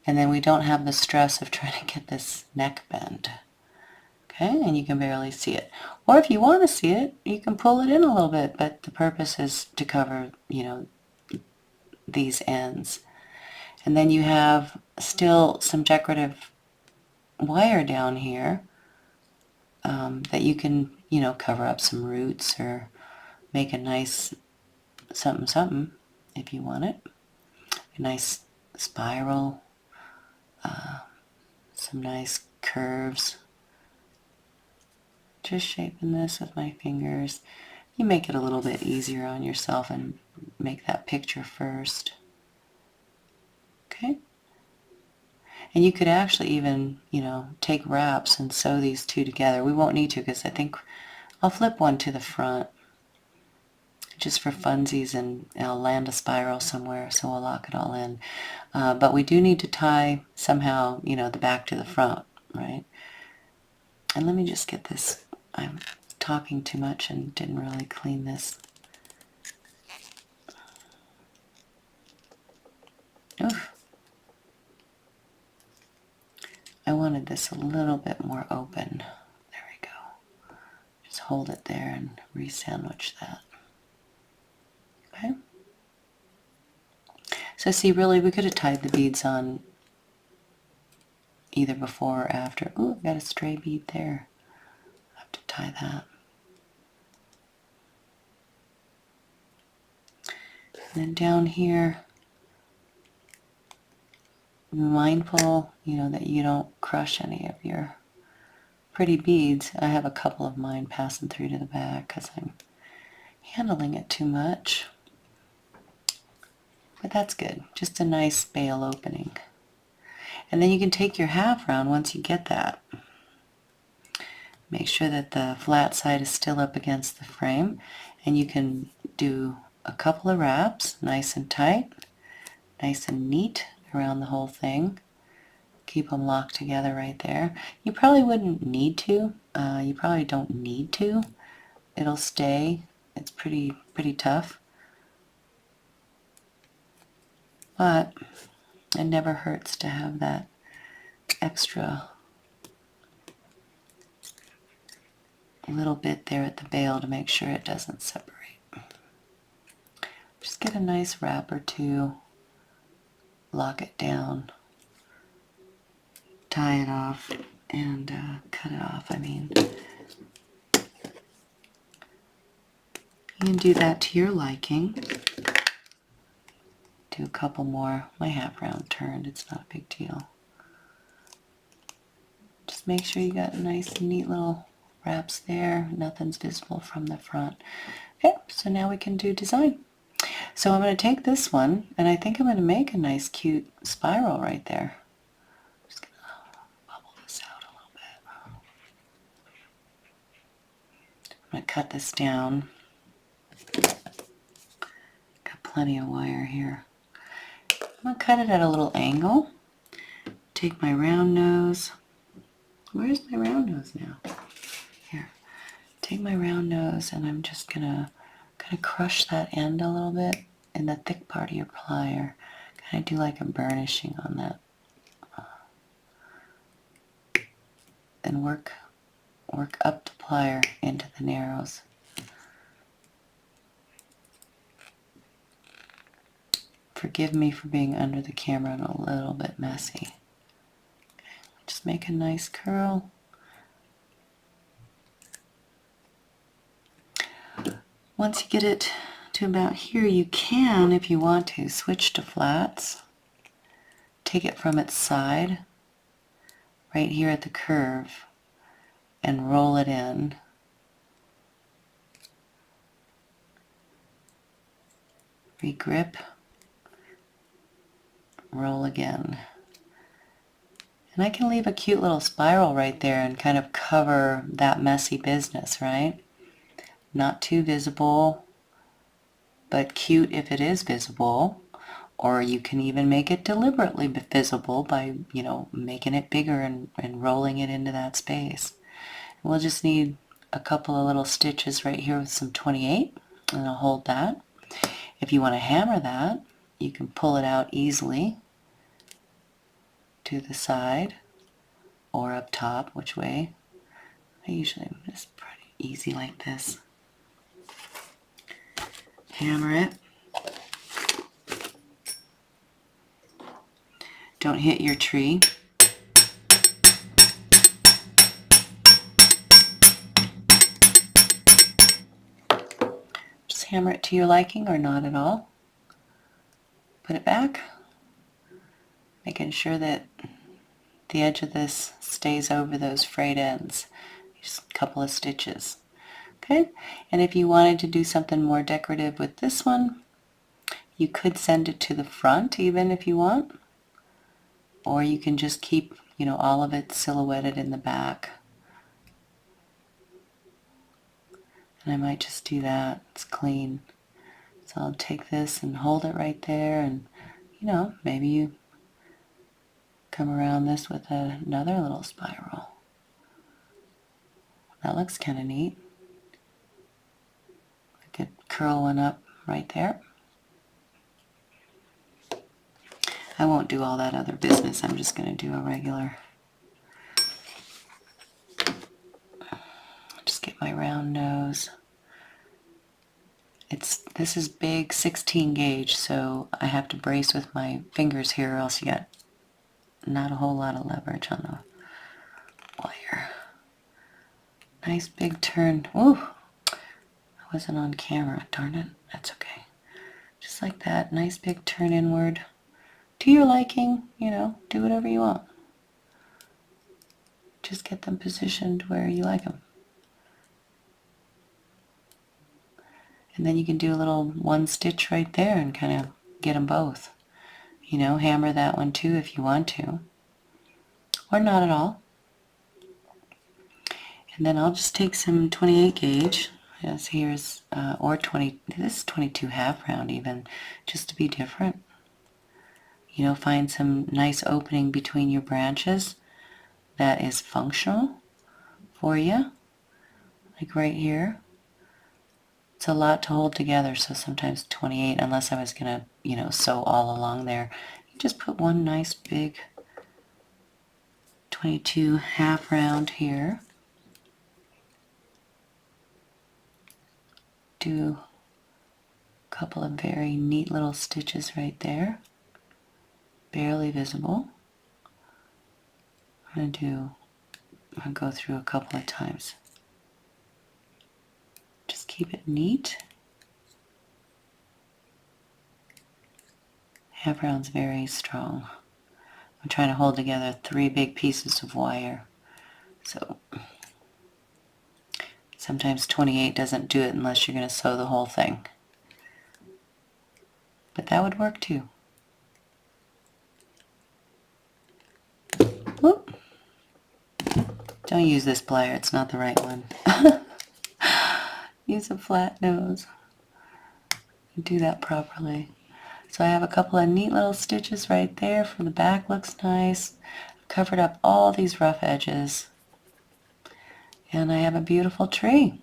And then we don't have the stress of trying to get this neck bend. Okay, and you can barely see it. Or if you want to see it, you can pull it in a little bit, but the purpose is to cover, you know, these ends. And then you have still some decorative wire down here that you can, you know, cover up some roots or make a nice something if you want it. A nice spiral, some nice curves. Just shaping this with my fingers. You make it a little bit easier on yourself and make that picture first. Okay? And you could actually even, you know, take wraps and sew these two together. We won't need to because I think I'll flip one to the front just for funsies, and I'll land a spiral somewhere, so we'll lock it all in. But we do need to tie somehow, you know, the back to the front, right? And let me just get this. I'm talking too much and didn't really clean this. Oof. I wanted this a little bit more open. There we go. Just hold it there and re-sandwich that. Okay. So see, really, we could have tied the beads on either before or after. Ooh, I've got a stray bead there. I have to tie that. And then down here, be mindful, you know, that you don't crush any of your pretty beads. I have a couple of mine passing through to the back because I'm handling it too much. But that's good. Just a nice bale opening. And then you can take your half round once you get that. Make sure that the flat side is still up against the frame, and you can do a couple of wraps, nice and tight, nice and neat around the whole thing. Keep them locked together right there. You probably wouldn't need to. You probably don't need to. It'll stay. It's pretty tough. But it never hurts to have that extra little bit there at the bale to make sure it doesn't separate. Just get a nice wrap or two, lock it down, tie it off, and cut it off. I mean, You can do that to your liking. Do a couple more. My half round turned, it's not a big deal. Just make sure you got nice neat little wraps there. Nothing's visible from the front. Okay, so now we can do design. So I'm going to take this one, and I think I'm going to make a nice cute spiral right there. Just going to bubble this out a little bit. I'm going to cut this down. Got plenty of wire here. I'm going to cut it at a little angle. Take my round nose. Where's my round nose now? Here. Take my round nose, and I'm just going to kind of crush that end a little bit in the thick part of your plier. Kind of do like a burnishing on that. Then work up the plier into the narrows. Forgive me for being under the camera and a little bit messy. Okay, just make a nice curl. Once you get it to about here, you can, if you want to, switch to flats. Take it from its side, right here at the curve, and roll it in. Regrip, roll again. And I can leave a cute little spiral right there and kind of cover that messy business, right? Not too visible, but cute if it is visible. Or you can even make it deliberately visible by, making it bigger and rolling it into that space. And we'll just need a couple of little stitches right here with some 28, and I'll hold that. If you want to hammer that, you can pull it out easily to the side or up top, which way. I usually am just pretty easy like this. Hammer it. Don't hit your tree. Just hammer it to your liking or not at all. Put it back, making sure that the edge of this stays over those frayed ends. Just a couple of stitches. Okay, and if you wanted to do something more decorative with this one, you could send it to the front even if you want. Or you can just keep, all of it silhouetted in the back. And I might just do that. It's clean. So I'll take this and hold it right there, and, maybe you come around this with another little spiral. That looks kind of neat. I could curl one up right there. I won't do all that other business. I'm just going to do a regular. Just get my round nose. This is big 16 gauge, so I have to brace with my fingers here, or else you got not a whole lot of leverage on the wire. Nice big turn. Ooh, I wasn't on camera, darn it. That's okay. Just like that, nice big turn inward. To your liking, do whatever you want. Just get them positioned where you like them. And then you can do a little one stitch right there and kind of get them both. Hammer that one too if you want to. Or not at all. And then I'll just take some 28 gauge. Yes, here's, or 20, this is 22 half round even, just to be different. Find some nice opening between your branches that is functional for you. Like right here. It's a lot to hold together, so sometimes 28, unless I was going to, sew all along there. You just put one nice big 22 half round here. Do a couple of very neat little stitches right there. Barely visible. I'll go through a couple of times. Just keep it neat. Half round's very strong. I'm trying to hold together 3 big pieces of wire. So sometimes 28 doesn't do it unless you're going to sew the whole thing. But that would work too. Whoop. Don't use this plier, it's not the right one. Use a flat nose. Do that properly. So I have a couple of neat little stitches right there for the back, looks nice. I've covered up all these rough edges. And I have a beautiful tree.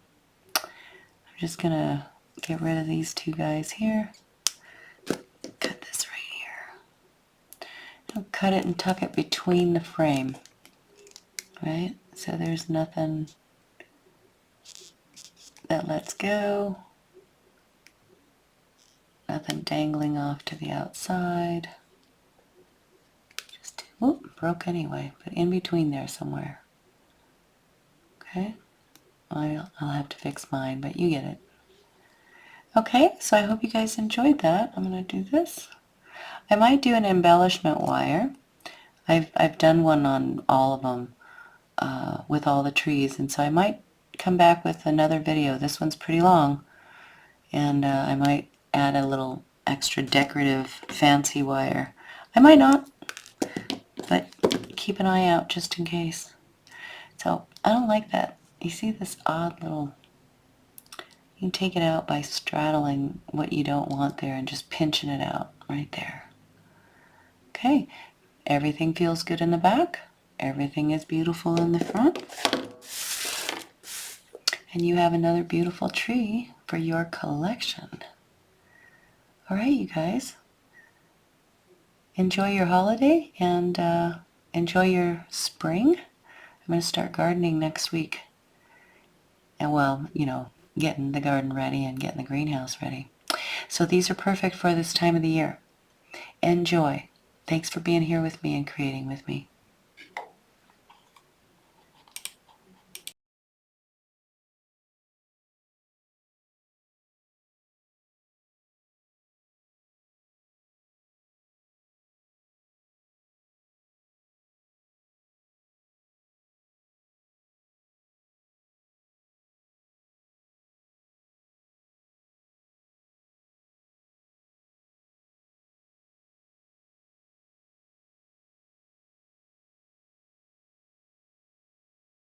I'm just going to get rid of these 2 guys here. Cut this right here. I'll cut it and tuck it between the frame. Right? So there's nothing that lets go. Nothing dangling off to the outside. Just, whoop, broke anyway, but in between there somewhere. Okay? I'll have to fix mine, but you get it. Okay, so I hope you guys enjoyed that. I'm going to do this. I might do an embellishment wire. I've done one on all of them with all the trees, and so I might come back with another video. This one's pretty long, and I might add a little extra decorative fancy wire. I might not, but keep an eye out just in case. So I don't like that. You see this odd little, you can take it out by straddling what you don't want there and just pinching it out right there. Okay, everything feels good in the back. Everything is beautiful in the front. And you have another beautiful tree for your collection. All right, you guys. Enjoy your holiday and enjoy your spring. I'm going to start gardening next week. And well, you know, getting the garden ready and getting the greenhouse ready. So these are perfect for this time of the year. Enjoy. Thanks for being here with me and creating with me.